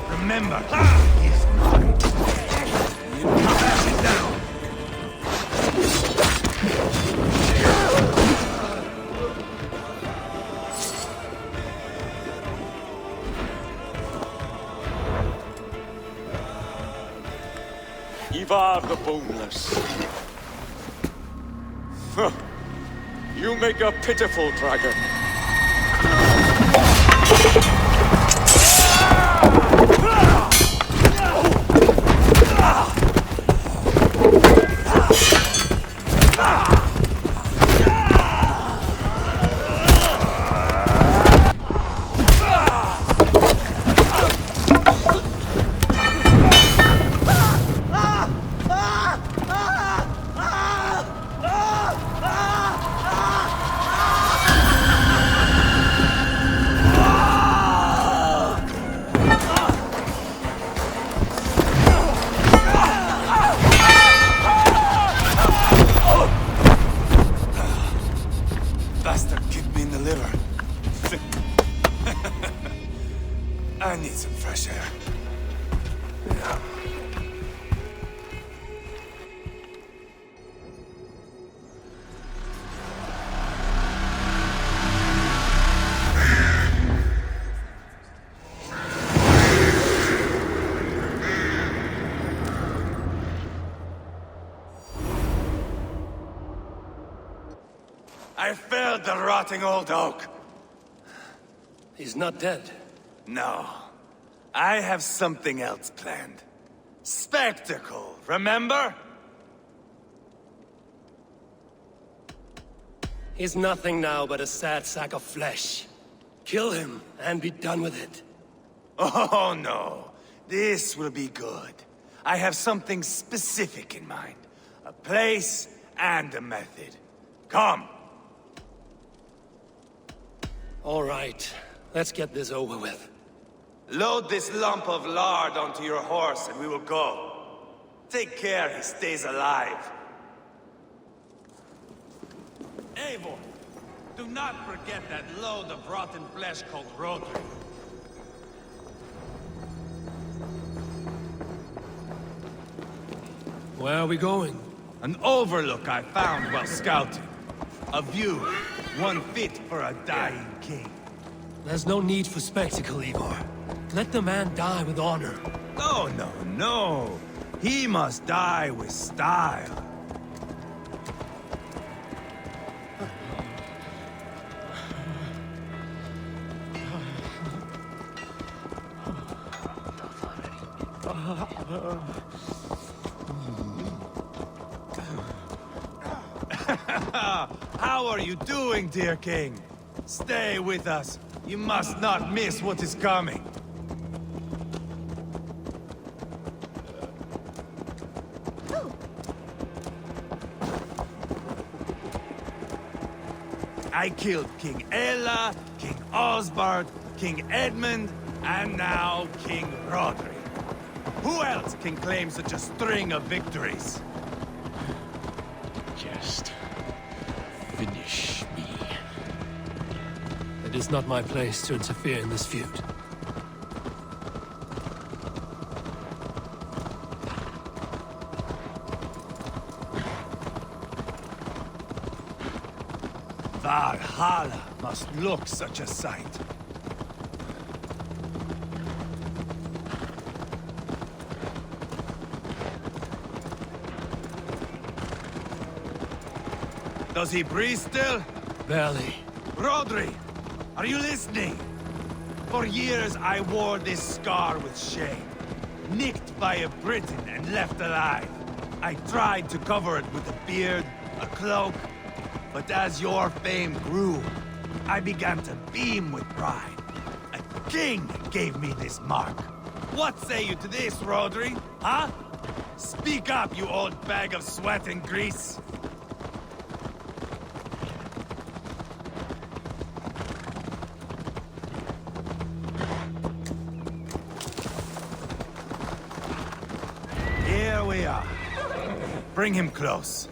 Remember, he is mine. Smash it down. Eivor the Boneless. Huh. You make a pitiful dragon. I need some fresh air. Yeah. I felled the rotting old oak. He's not dead. No. I have something else planned. Spectacle, remember? He's nothing now but a sad sack of flesh. Kill him and be done with it. Oh no. This will be good. I have something specific in mind. A place and a method. Come. All right. Let's get this over with. Load this lump of lard onto your horse and we will go. Take care he stays alive. Eivor, do not forget that load of rotten flesh called Rodri. Where are we going? An overlook I found while scouting. A view, one fit for a dying king. There's no need for spectacle, Eivor. Let the man die with honor. No, no, no. He must die with style. How are you doing, dear king? Stay with us. You must not miss what is coming. I killed King Ella, King Osbert, King Edmund, and now King Rodri. Who else can claim such a string of victories? Just finish me. It is not my place to interfere in this feud. Valhalla must look such a sight. Does he breathe still? Barely. Rodri, are you listening? For years I wore this scar with shame. Nicked by a Briton and left alive. I tried to cover it with a beard, a cloak, but as your fame grew, I began to beam with pride. A king gave me this mark. What say you to this, Rodri? Huh? Speak up, you old bag of sweat and grease. Here we are. Bring him close.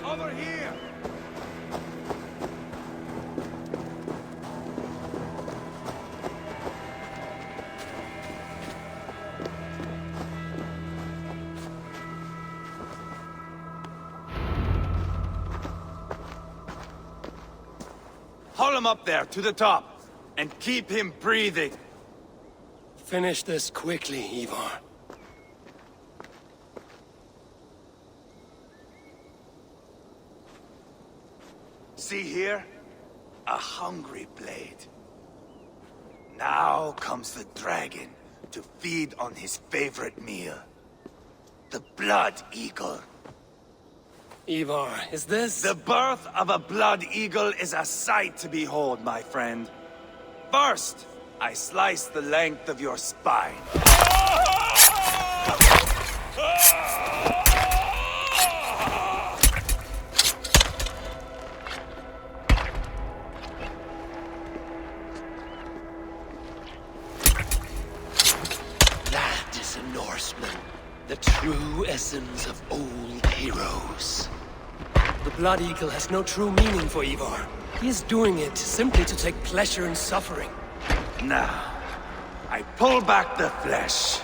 Over here! Haul him up there, to the top, and keep him breathing. Finish this quickly, Eivor. See here? A hungry blade. Now comes the dragon to feed on his favorite meal. The blood eagle. Eivor, is this? The birth of a blood eagle is a sight to behold, my friend. First, I slice the length of your spine. That is a Norseman. The true essence of old heroes. The Blood Eagle has no true meaning for Eivor. He is doing it simply to take pleasure in suffering. Now, I pull back the flesh.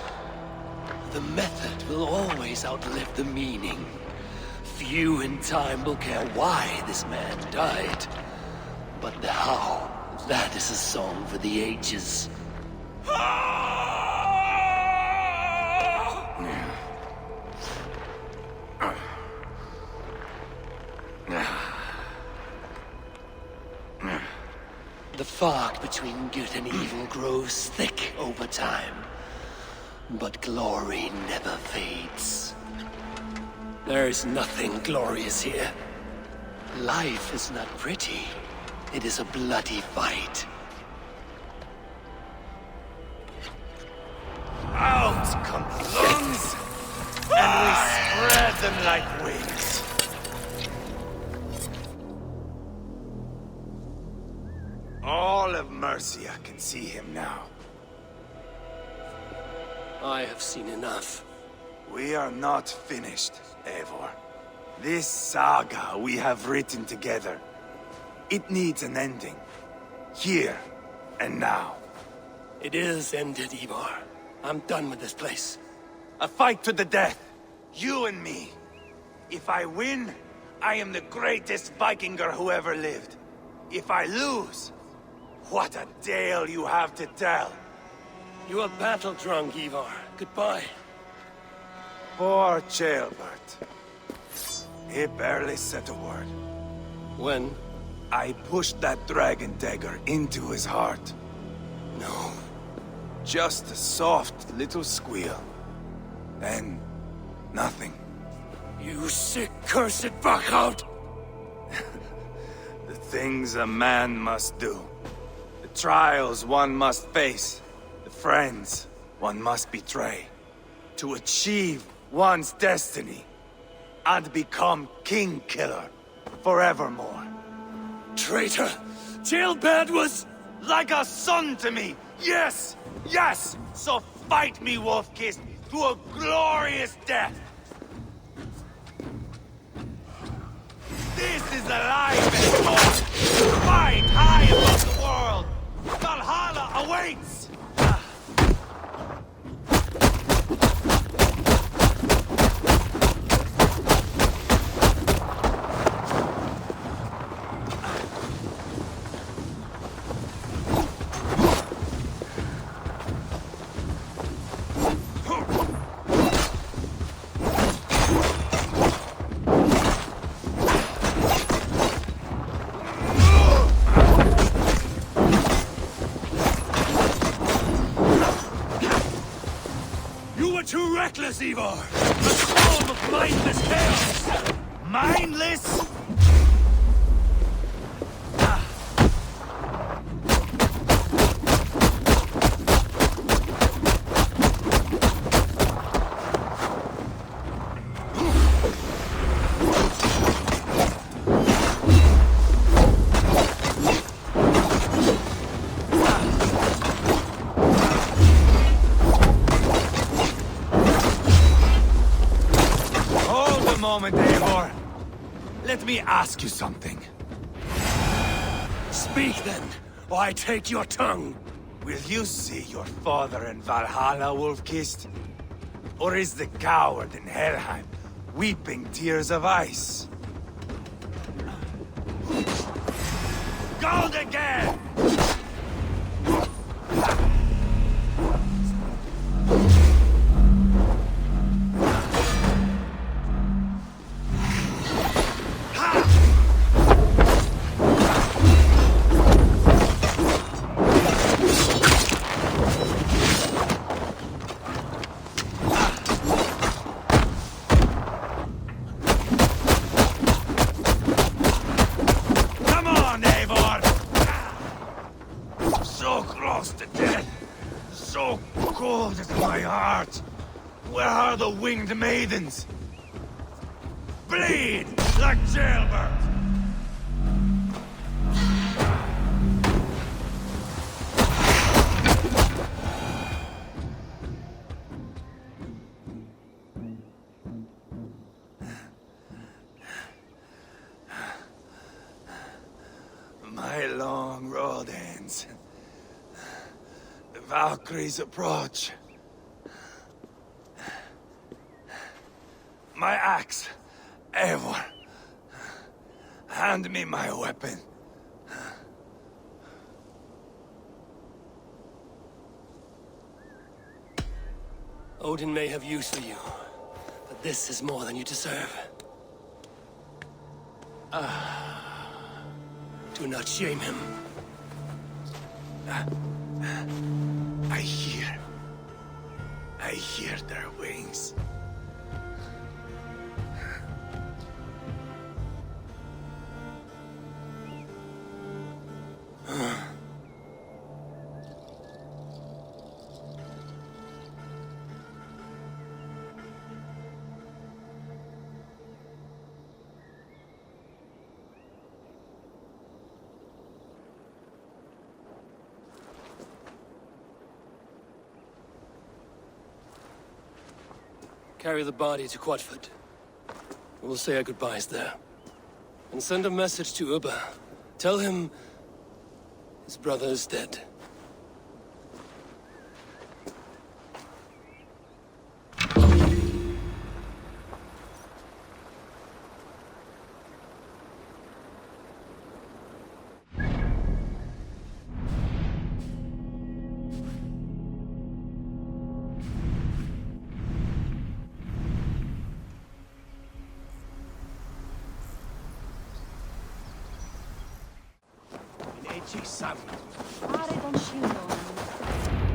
The method will always outlive the meaning. Few in time will care why this man died. But the how, that is a song for the ages. The fog between good and evil grows thick over time. But glory never fades. There is nothing glorious here. Life is not pretty. It is a bloody fight. Out come the lungs, and we spread them like wings. All of Mercia can see him now. I have seen enough. We are not finished, Eivor. This saga we have written together, it needs an ending. Here and now. It is ended, Eivor. I'm done with this place. A fight to the death. You and me. If I win, I am the greatest Vikinger who ever lived. If I lose, what a tale you have to tell. You are battle-drunk, Eivor. Goodbye. Poor Ceolbert. He barely said a word. When? I pushed that dragon dagger into his heart. No. Just a soft little squeal. Then, nothing. You sick, cursed fuck-out! The things a man must do. The trials one must face. The friends one must betray. To achieve one's destiny. And become King Killer forevermore. Traitor! Ceolbert was... like a son to me! Yes! Yes! So fight me, Wolf-Kissed, to a glorious death! This is a life and more! Fight high above the world! Valhalla awaits! Too reckless, Eivor! A storm of mindless chaos! Mindless? Moment, Eivor. Let me ask you something. Speak then, or I take your tongue. Will you see your father in Valhalla, Wolf-Kissed? Or is the coward in Helheim weeping tears of ice? Gold again! Winged maidens! Bleed like Ceolbert! night long road ends. The Valkyries approach. My axe, Eivor. Hand me my weapon. Odin may have use for you, but this is more than you deserve. Do not shame him. I hear their wings. Carry the body to Quatford. We'll say our goodbyes there. And send a message to Ubba. Tell him his brother is dead.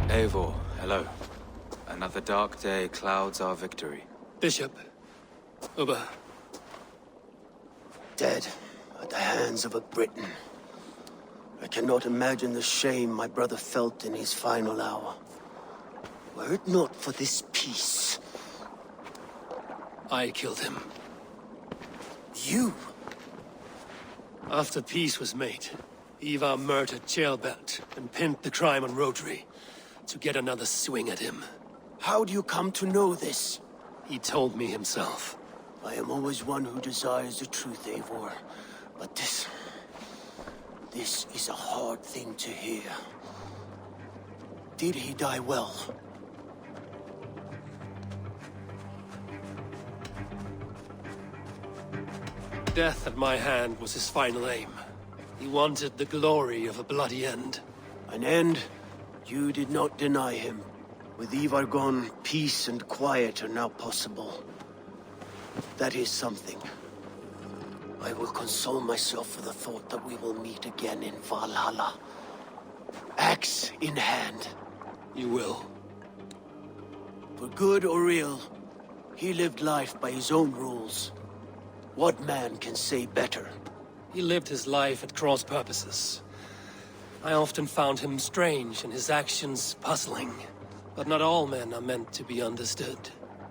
Eivor, hello. Another dark day clouds our victory. Bishop. Ubba. Dead at the hands of a Briton. I cannot imagine the shame my brother felt in his final hour. Were it not for this peace. I killed him. You? After peace was made, Eivor murdered Ceolbert and pinned the crime on Rodri to get another swing at him. How do you come to know this? He told me himself. I am always one who desires the truth, Eivor. But this is a hard thing to hear. Did he die well? Death at my hand was his final aim. He wanted the glory of a bloody end. An end you did not deny him. With Eivor gone, peace and quiet are now possible. That is something. I will console myself for the thought that we will meet again in Valhalla. Axe in hand. You will. For good or ill, he lived life by his own rules. What man can say better? He lived his life at cross purposes. I often found him strange and his actions puzzling. But not all men are meant to be understood.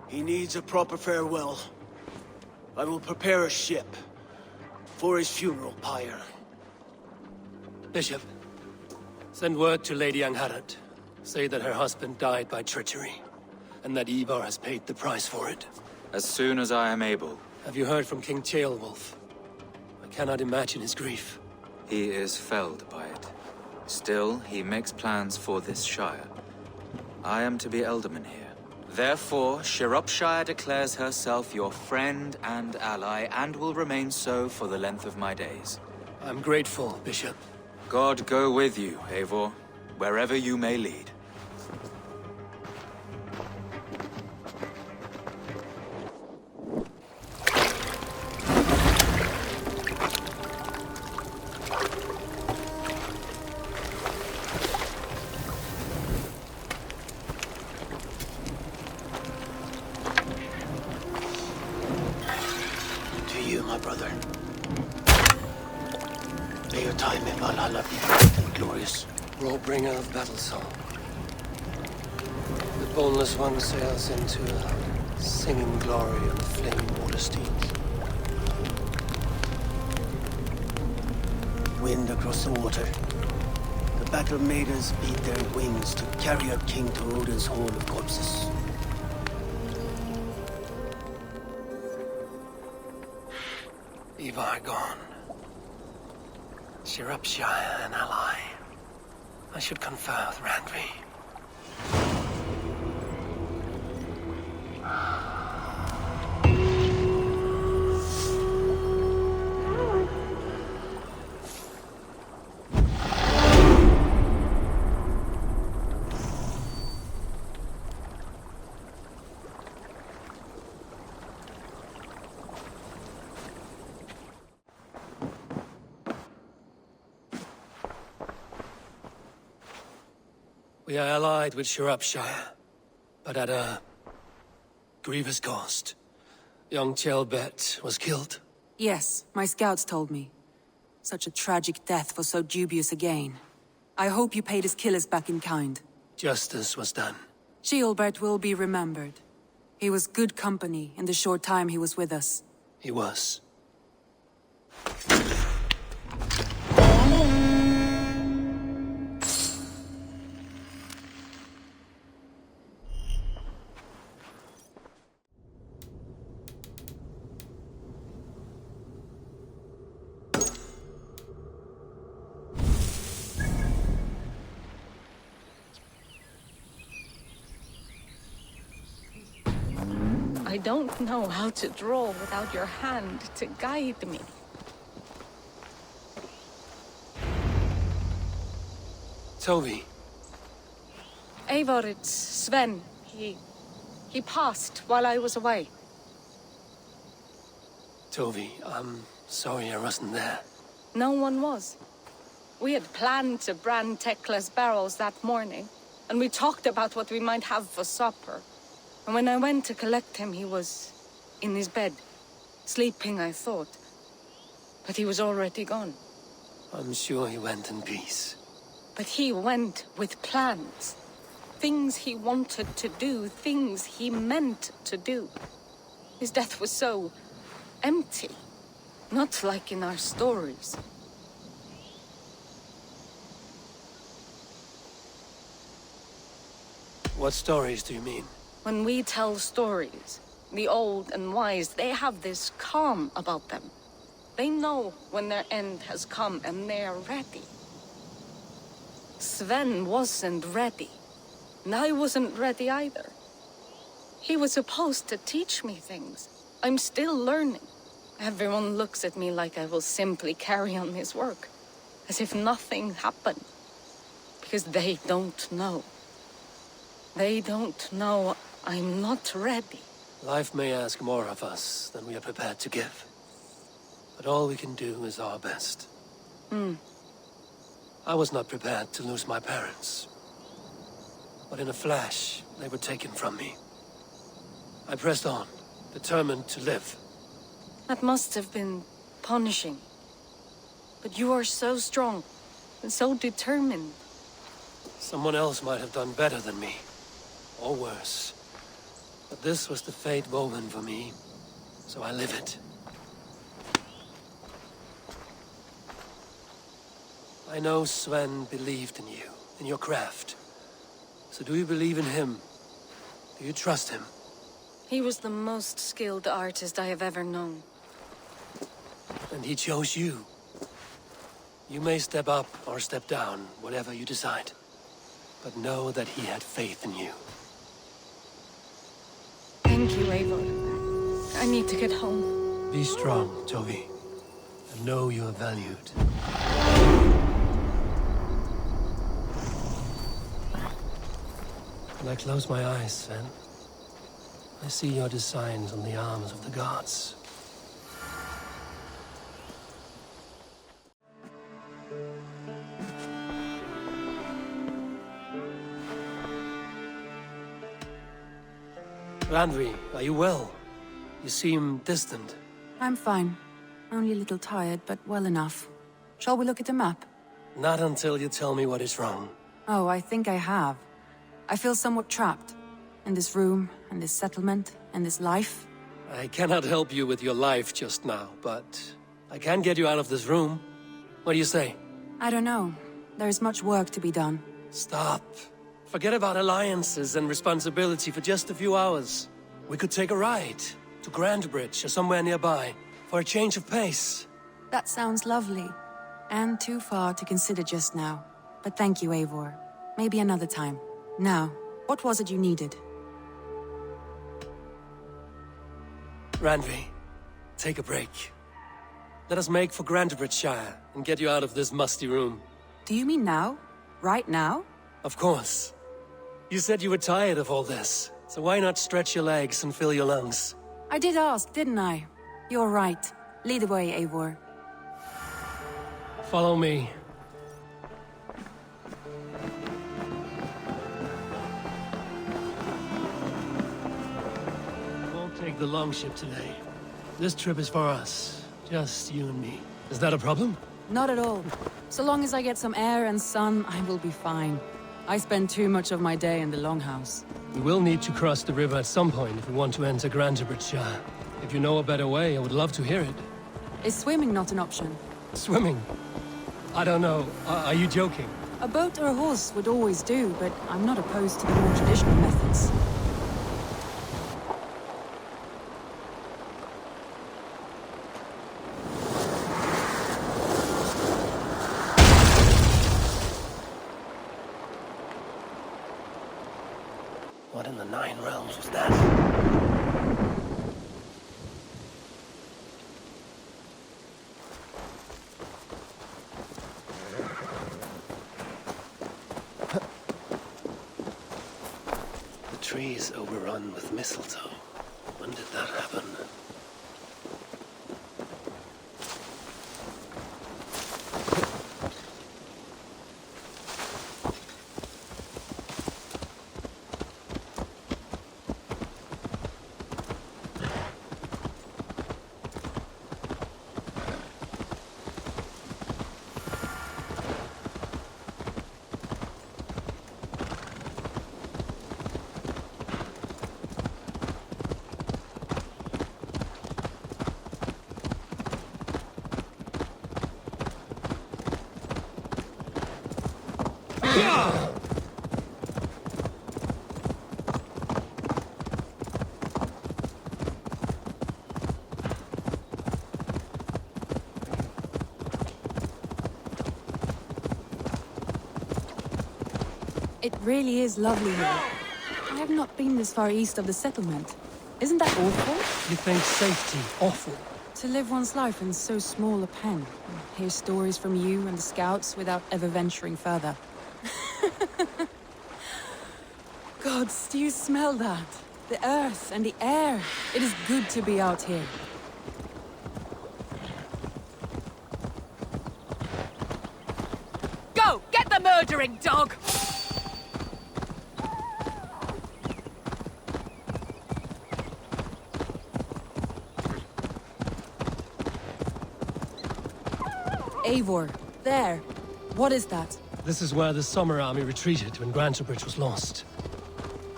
He needs a proper farewell. I will prepare a ship for his funeral pyre. Bishop, send word to Lady Angharad. Say that her husband died by treachery, and that Eivor has paid the price for it. As soon as I am able. Have you heard from King Ceolwulf? I cannot imagine his grief. He is felled by it. Still, he makes plans for this shire. I am to be Elderman here. Therefore, Sciropescire declares herself your friend and ally, and will remain so for the length of my days. I'm grateful, Bishop. God go with you, Eivor, wherever you may lead. Bringer of battle song. The boneless one sails into a singing glory on the flaming water steeds. Wind across the water. The battle maidens beat their wings to carry our king to Odin's hall of corpses. Eivor gone. Sciropescire, an ally. I should confer with Randvi. We are allied with Sciropescire, but at a grievous cost. Young Chelbet was killed. Yes, my scouts told me. Such a tragic death for so dubious a gain. I hope you paid his killers back in kind. Justice was done. Ceolbert will be remembered. He was good company in the short time he was with us. He was. I don't know how to draw without your hand to guide me. Tovi. Eivor, it's Sven. He passed while I was away. Tovi, I'm sorry I wasn't there. No one was. We had planned to brand Tekla's barrels that morning, and we talked about what we might have for supper. And when I went to collect him, he was in his bed. Sleeping, I thought. But he was already gone. I'm sure he went in peace. But he went with plans. Things he wanted to do, things he meant to do. His death was so empty. Not like in our stories. What stories do you mean? When we tell stories, the old and wise, they have this calm about them. They know when their end has come and they are ready. Sven wasn't ready. And I wasn't ready either. He was supposed to teach me things. I'm still learning. Everyone looks at me like I will simply carry on his work. As if nothing happened. Because they don't know. They don't know I'm not ready. Life may ask more of us than we are prepared to give. But all we can do is our best. I was not prepared to lose my parents. But in a flash, they were taken from me. I pressed on, determined to live. That must have been punishing. But you are so strong and so determined. Someone else might have done better than me. Or worse. But this was the fate woven for me, so I live it. I know Sven believed in you, in your craft. So do you believe in him? Do you trust him? He was the most skilled artist I have ever known. And he chose you. You may step up or step down, whatever you decide. But know that he had faith in you. Thank you, Eivor. I need to get home. Be strong, Tovi. And know you are valued. When I close my eyes, Sven, I see your designs on the arms of the gods. Randvi, are you well? You seem distant. I'm fine. Only a little tired, but well enough. Shall we look at the map? Not until you tell me what is wrong. Oh, I think I have. I feel somewhat trapped. In this room, and this settlement, and this life. I cannot help you with your life just now, but I can get you out of this room. What do you say? I don't know. There is much work to be done. Stop. Forget about alliances and responsibility for just a few hours. We could take a ride to Grandbridge or somewhere nearby for a change of pace. That sounds lovely. And too far to consider just now. But thank you, Eivor. Maybe another time. Now, what was it you needed? Randvi, take a break. Let us make for Grantebridgeshire and get you out of this musty room. Do you mean now? Right now? Of course. You said you were tired of all this, so why not stretch your legs and fill your lungs? I did ask, didn't I? You're right. Lead the way, Eivor. Follow me. Won't take the longship today. This trip is for us. Just you and me. Is that a problem? Not at all. So long as I get some air and sun, I will be fine. I spend too much of my day in the Longhouse. We will need to cross the river at some point if we want to enter Grantebridgeshire. If you know a better way, I would love to hear it. Is swimming not an option? Swimming? I don't know. Are you joking? A boat or a horse would always do, but I'm not opposed to the more traditional methods. What in the Nine Realms was that? The tree is overrun with mistletoe. When did that happen? It really is lovely here. I have not been this far east of the settlement. Isn't that awful? You think safety awful? To live one's life in so small a pen, and hear stories from you and the scouts without ever venturing further. Gods, do you smell that? The earth and the air. It is good to be out here. Go! Get the murdering dog! Eivor, there. What is that? This is where the Summer Army retreated when Grantebridge was lost.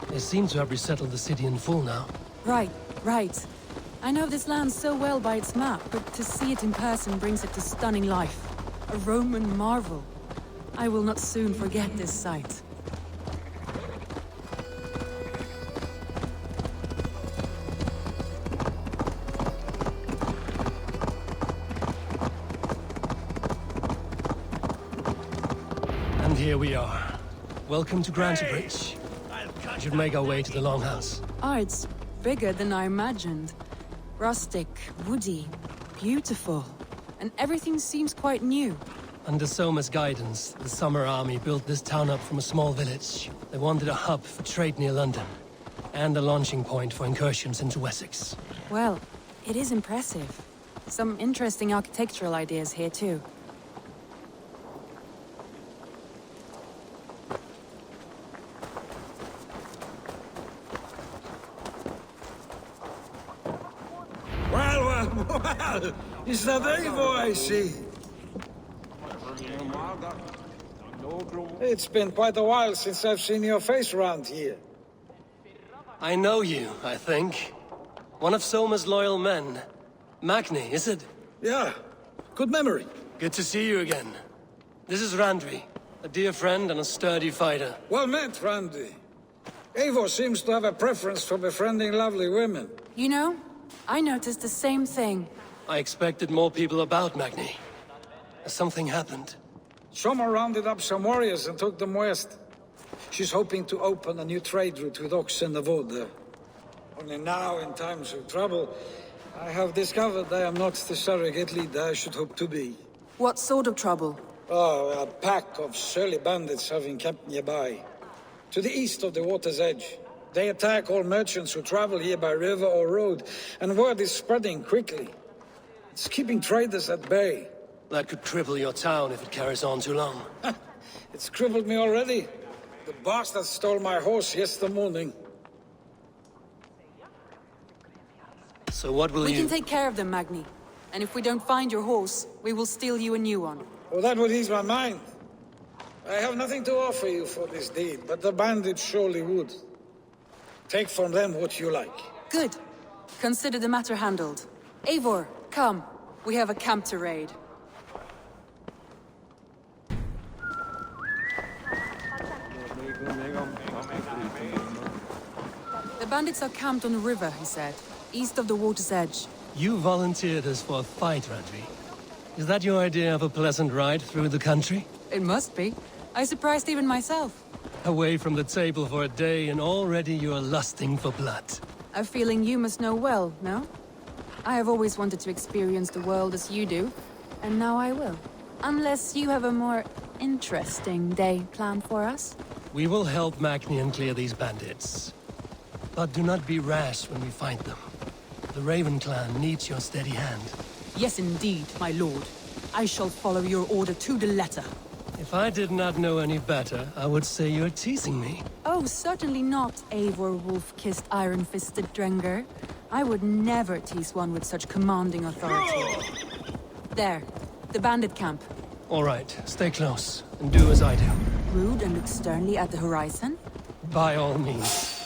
They seem to have resettled the city in full now. Right. I know this land so well by its map, but to see it in person brings it to stunning life. A Roman marvel. I will not soon forget this sight. And here we are. Welcome to Grantebridge. We should make our way to the Longhouse. Ah, it's bigger than I imagined. Rustic, woody, beautiful. And everything seems quite new. Under Soma's guidance, the Summer Army built this town up from a small village. They wanted a hub for trade near London, and a launching point for incursions into Wessex. Well, it is impressive. Some interesting architectural ideas here too. Well, is that Eivor I see? It's been quite a while since I've seen your face around here. I know you, I think. One of Soma's loyal men. Magni, is it? Yeah, good memory. Good to see you again. This is Randvi, a dear friend and a sturdy fighter. Well met, Randvi. Eivor seems to have a preference for befriending lovely women. You know, I noticed the same thing. I expected more people about Magni. Has something happened? Someone rounded up some warriors and took them west. She's hoping to open a new trade route with oxen of order. Only now, in times of trouble, I have discovered I am not the surrogate leader I should hope to be. What sort of trouble? Oh, a pack of surly bandits have encamped nearby. To the east of the water's edge. They attack all merchants who travel here by river or road, and word is spreading quickly. It's keeping traders at bay. That could cripple your town if it carries on too long. It's crippled me already. The bastard stole my horse yesterday morning. So what will We can take care of them, Magni. And if we don't find your horse, we will steal you a new one. Oh, that would ease my mind. I have nothing to offer you for this deed, but the bandits surely would. Take from them what you like. Good. Consider the matter handled. Eivor, come. We have a camp to raid. The bandits are camped on the river, he said. East of the water's edge. You volunteered us for a fight, Randvi. Is that your idea of a pleasant ride through the country? It must be. I surprised even myself. Away from the table for a day and already you are lusting for blood. A feeling you must know well, no? I have always wanted to experience the world as you do, and now I will. Unless you have a more interesting day planned for us? We will help Magnian clear these bandits. But do not be rash when we find them. The Raven clan needs your steady hand. Yes, indeed, my lord. I shall follow your order to the letter. If I did not know any better, I would say you're teasing me. Oh, certainly not, Eivor wolf-kissed iron-fisted Drenger. I would never tease one with such commanding authority. There, the bandit camp. All right, stay close, and do as I do. Rude and look sternly at the horizon? By all means.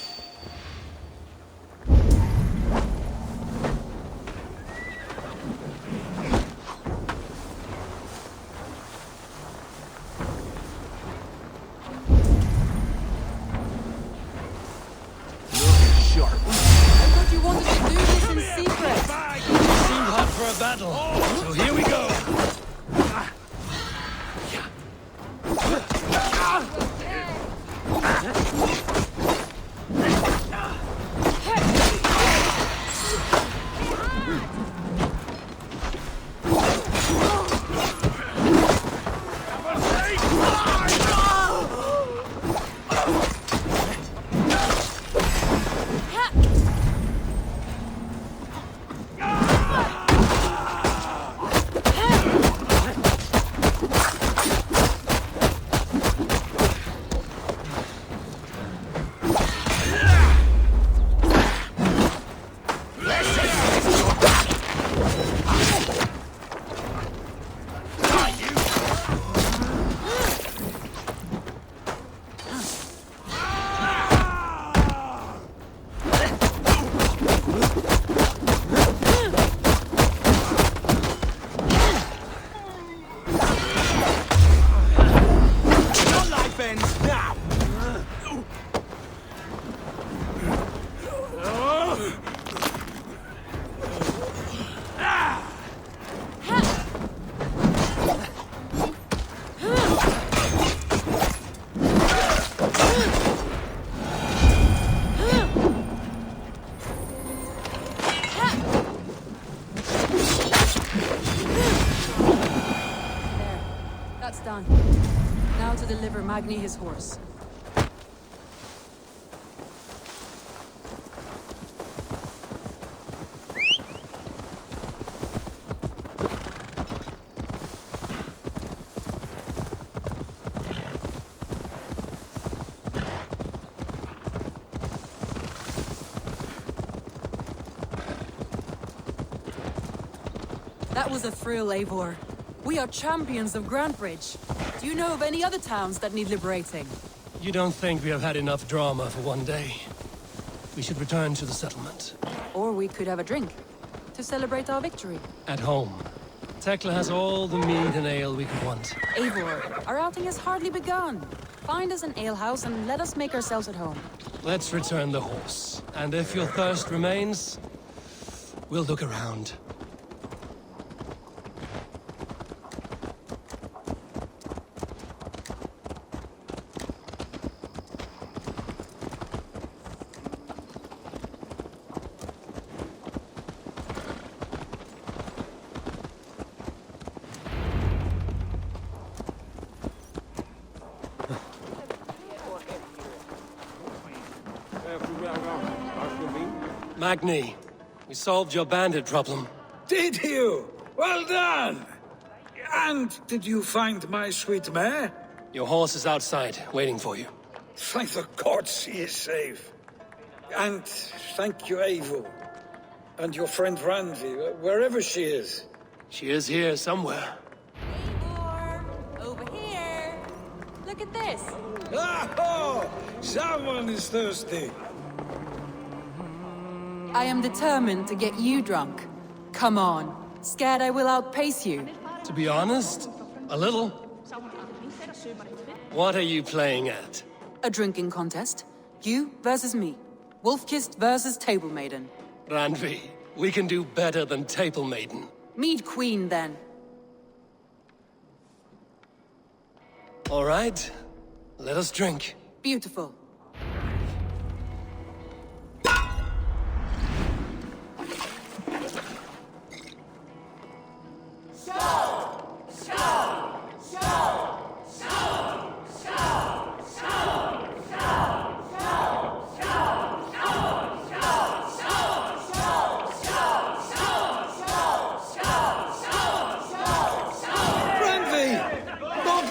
So here we go. Done. Now to deliver Magni his horse. That was a thrill, Eivor. We are champions of Grantbridge. Do you know of any other towns that need liberating? You don't think we have had enough drama for one day? We should return to the settlement. Or we could have a drink, to celebrate our victory. At home. Tekla has all the mead and ale we could want. Eivor, our outing has hardly begun. Find us an alehouse and let us make ourselves at home. Let's return the horse. And if your thirst remains, we'll look around. Magni, we solved your bandit problem. Did you? Well done! And did you find my sweet mare? Your horse is outside, waiting for you. Thank the gods he is safe. And thank you, Eivor. And your friend Randvi, wherever she is. She is here somewhere. Eivor! Over here! Look at this! Oh! Someone is thirsty. I am determined to get you drunk. Come on. Scared I will outpace you? To be honest, a little. What are you playing at? A drinking contest. You versus me. Wolf-kissed versus Table Maiden. Randvi, we can do better than Table Maiden. Mead Queen, then. All right, let us drink. Beautiful.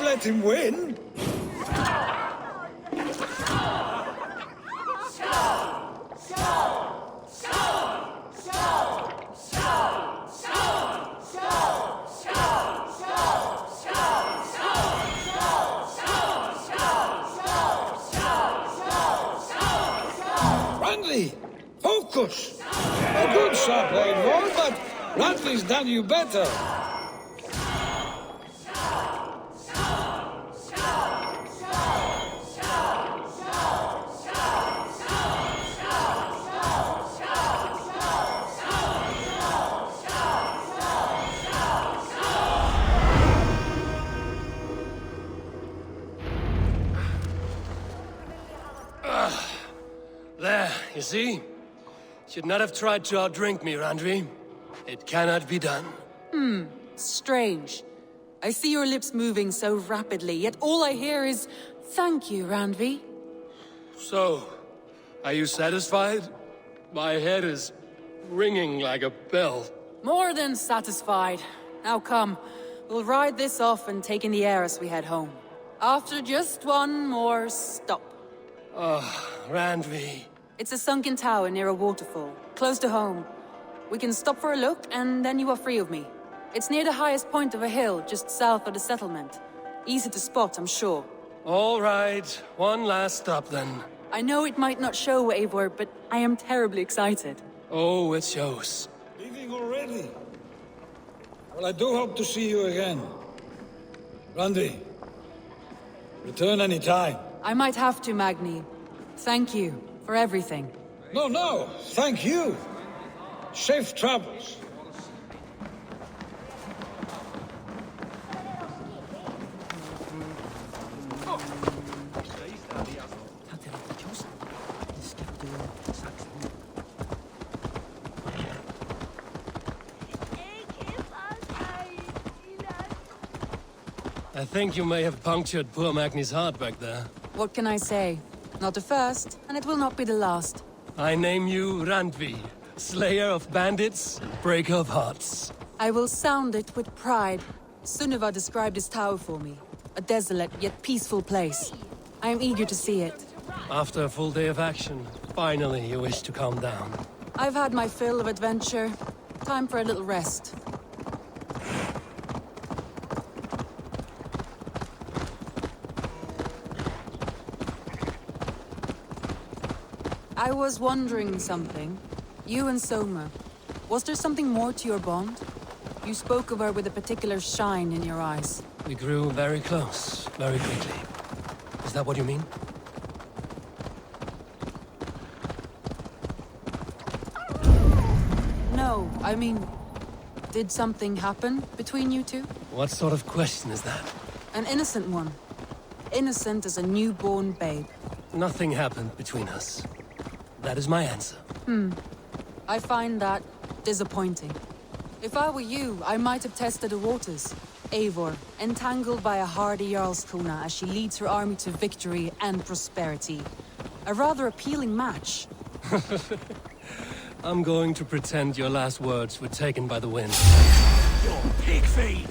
Let him win. Randy, focus. A good shot, Eivor, but Randy's done you better. There, you see? Should not have tried to outdrink me, Randvi. It cannot be done. Strange. I see your lips moving so rapidly, yet all I hear is, "Thank you, Randvi." So, are you satisfied? My head is ringing like a bell. More than satisfied. Now come, we'll ride this off and take in the air as we head home. After just one more stop. Randvi. It's a sunken tower near a waterfall, close to home. We can stop for a look, and then you are free of me. It's near the highest point of a hill, just south of the settlement. Easy to spot, I'm sure. All right, one last stop then. I know it might not show, Eivor, but I am terribly excited. Oh, it shows. Leaving already? Well, I do hope to see you again. Randy, return any time. I might have to, Magni. Thank you for everything. No, thank you. Safe travels. I think you may have punctured poor Magni's heart back there. What can I say? Not the first, and it will not be the last. I name you Randvi, slayer of bandits, breaker of hearts. I will sound it with pride. Sunniva described this tower for me. A desolate yet peaceful place. I am eager to see it. After a full day of action, finally you wish to calm down. I've had my fill of adventure. Time for a little rest. I was wondering something. You and Soma. Was there something more to your bond? You spoke of her with a particular shine in your eyes. We grew very close, very quickly. Is that what you mean? No, I mean... Did something happen between you two? What sort of question is that? An innocent one. Innocent as a newborn babe. Nothing happened between us. That is my answer. I find that disappointing. If I were you, I might have tested the waters. Eivor, entangled by a hardy Jarlskona as she leads her army to victory and prosperity. A rather appealing match. I'm going to pretend your last words were taken by the wind. Your pig feed!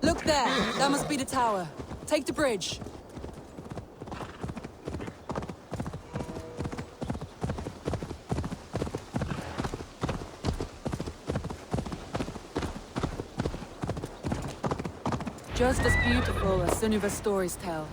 Look there! That must be the tower. Take the bridge. Just as beautiful as Sunniva's stories tell.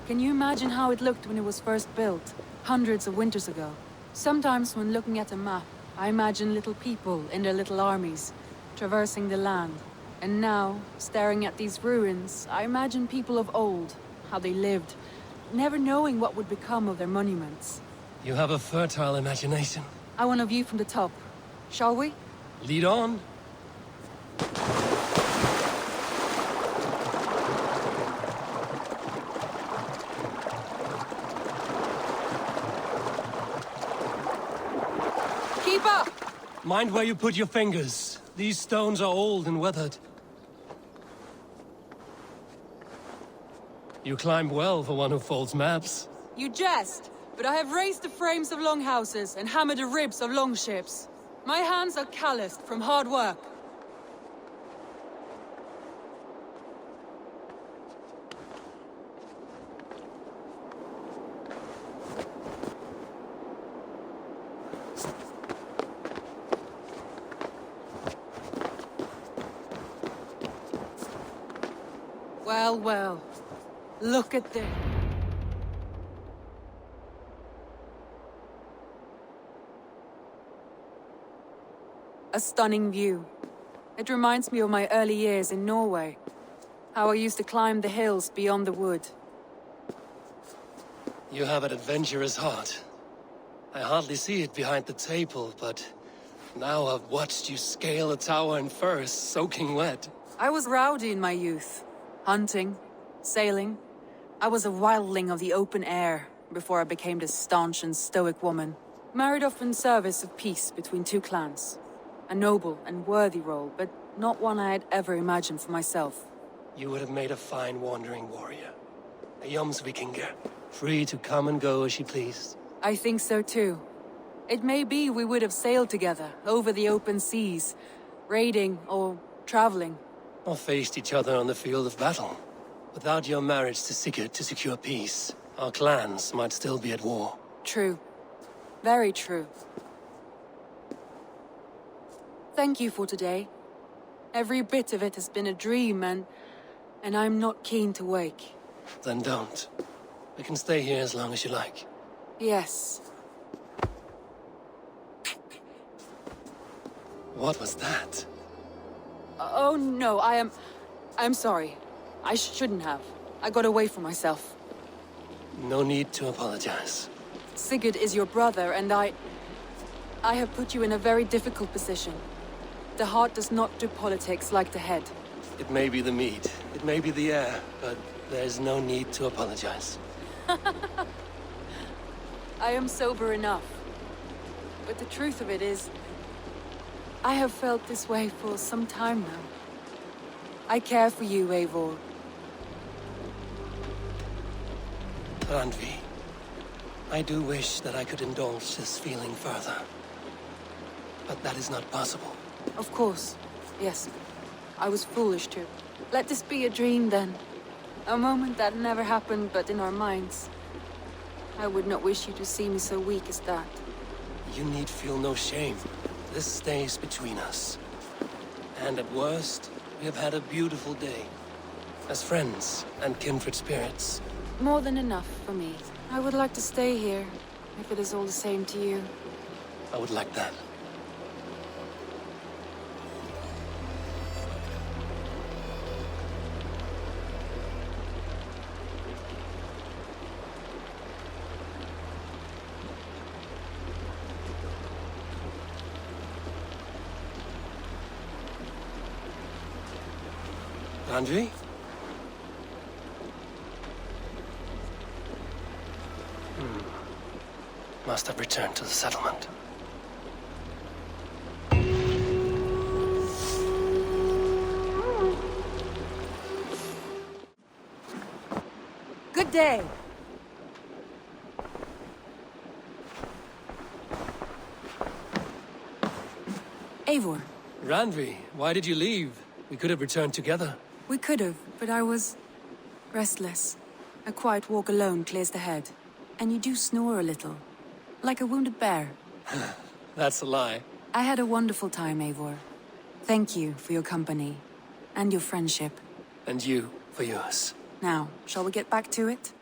Can you imagine how it looked when it was first built, hundreds of winters ago? Sometimes when looking at a map, I imagine little people in their little armies, traversing the land. And now, staring at these ruins, I imagine people of old, how they lived, never knowing what would become of their monuments. You have a fertile imagination. I want a view from the top. Shall we? Lead on. Keep up! Mind where you put your fingers. These stones are old and weathered. You climb well for one who folds maps. You jest, but I have raised the frames of longhouses and hammered the ribs of longships. My hands are calloused from hard work. Well, well. Look at this. A stunning view. It reminds me of my early years in Norway. How I used to climb the hills beyond the wood. You have an adventurous heart. I hardly see it behind the table, but now I've watched you scale a tower in furs, soaking wet. I was rowdy in my youth. Hunting, sailing. I was a wildling of the open air before I became this staunch and stoic woman. Married off in service of peace between two clans. A noble and worthy role, but not one I had ever imagined for myself. You would have made a fine wandering warrior. A Jomsvikinger, free to come and go as she pleased. I think so too. It may be we would have sailed together, over the open seas, raiding or traveling. Or faced each other on the field of battle. Without your marriage to Sigurd to secure peace, our clans might still be at war. True. Very true. Thank you for today. Every bit of it has been a dream, and I'm not keen to wake. Then don't. We can stay here as long as you like. Yes. What was that? Oh no, I'm sorry. I shouldn't have. I got away from myself. No need to apologize. Sigurd is your brother, and I have put you in a very difficult position. The heart does not do politics like the head. It may be the meat, it may be the air, but there's no need to apologize. I am sober enough. But the truth of it is, I have felt this way for some time now. I care for you, Eivor. Randvi, I do wish that I could indulge this feeling further. But that is not possible. Of course. Yes. I was foolish to. Let this be a dream, then. A moment that never happened but in our minds. I would not wish you to see me so weak as that. You need feel no shame. This stays between us. And at worst, we have had a beautiful day. As friends and kindred spirits. More than enough for me. I would like to stay here, if it is all the same to you. I would like that. Randvi? Must have returned to the settlement. day. Eivor. Randvi, why did you leave? We could have returned together. We could have, but I was... restless. A quiet walk alone clears the head. And you do snore a little. Like a wounded bear. That's a lie. I had a wonderful time, Eivor. Thank you for your company. And your friendship. And you for yours. Now, shall we get back to it?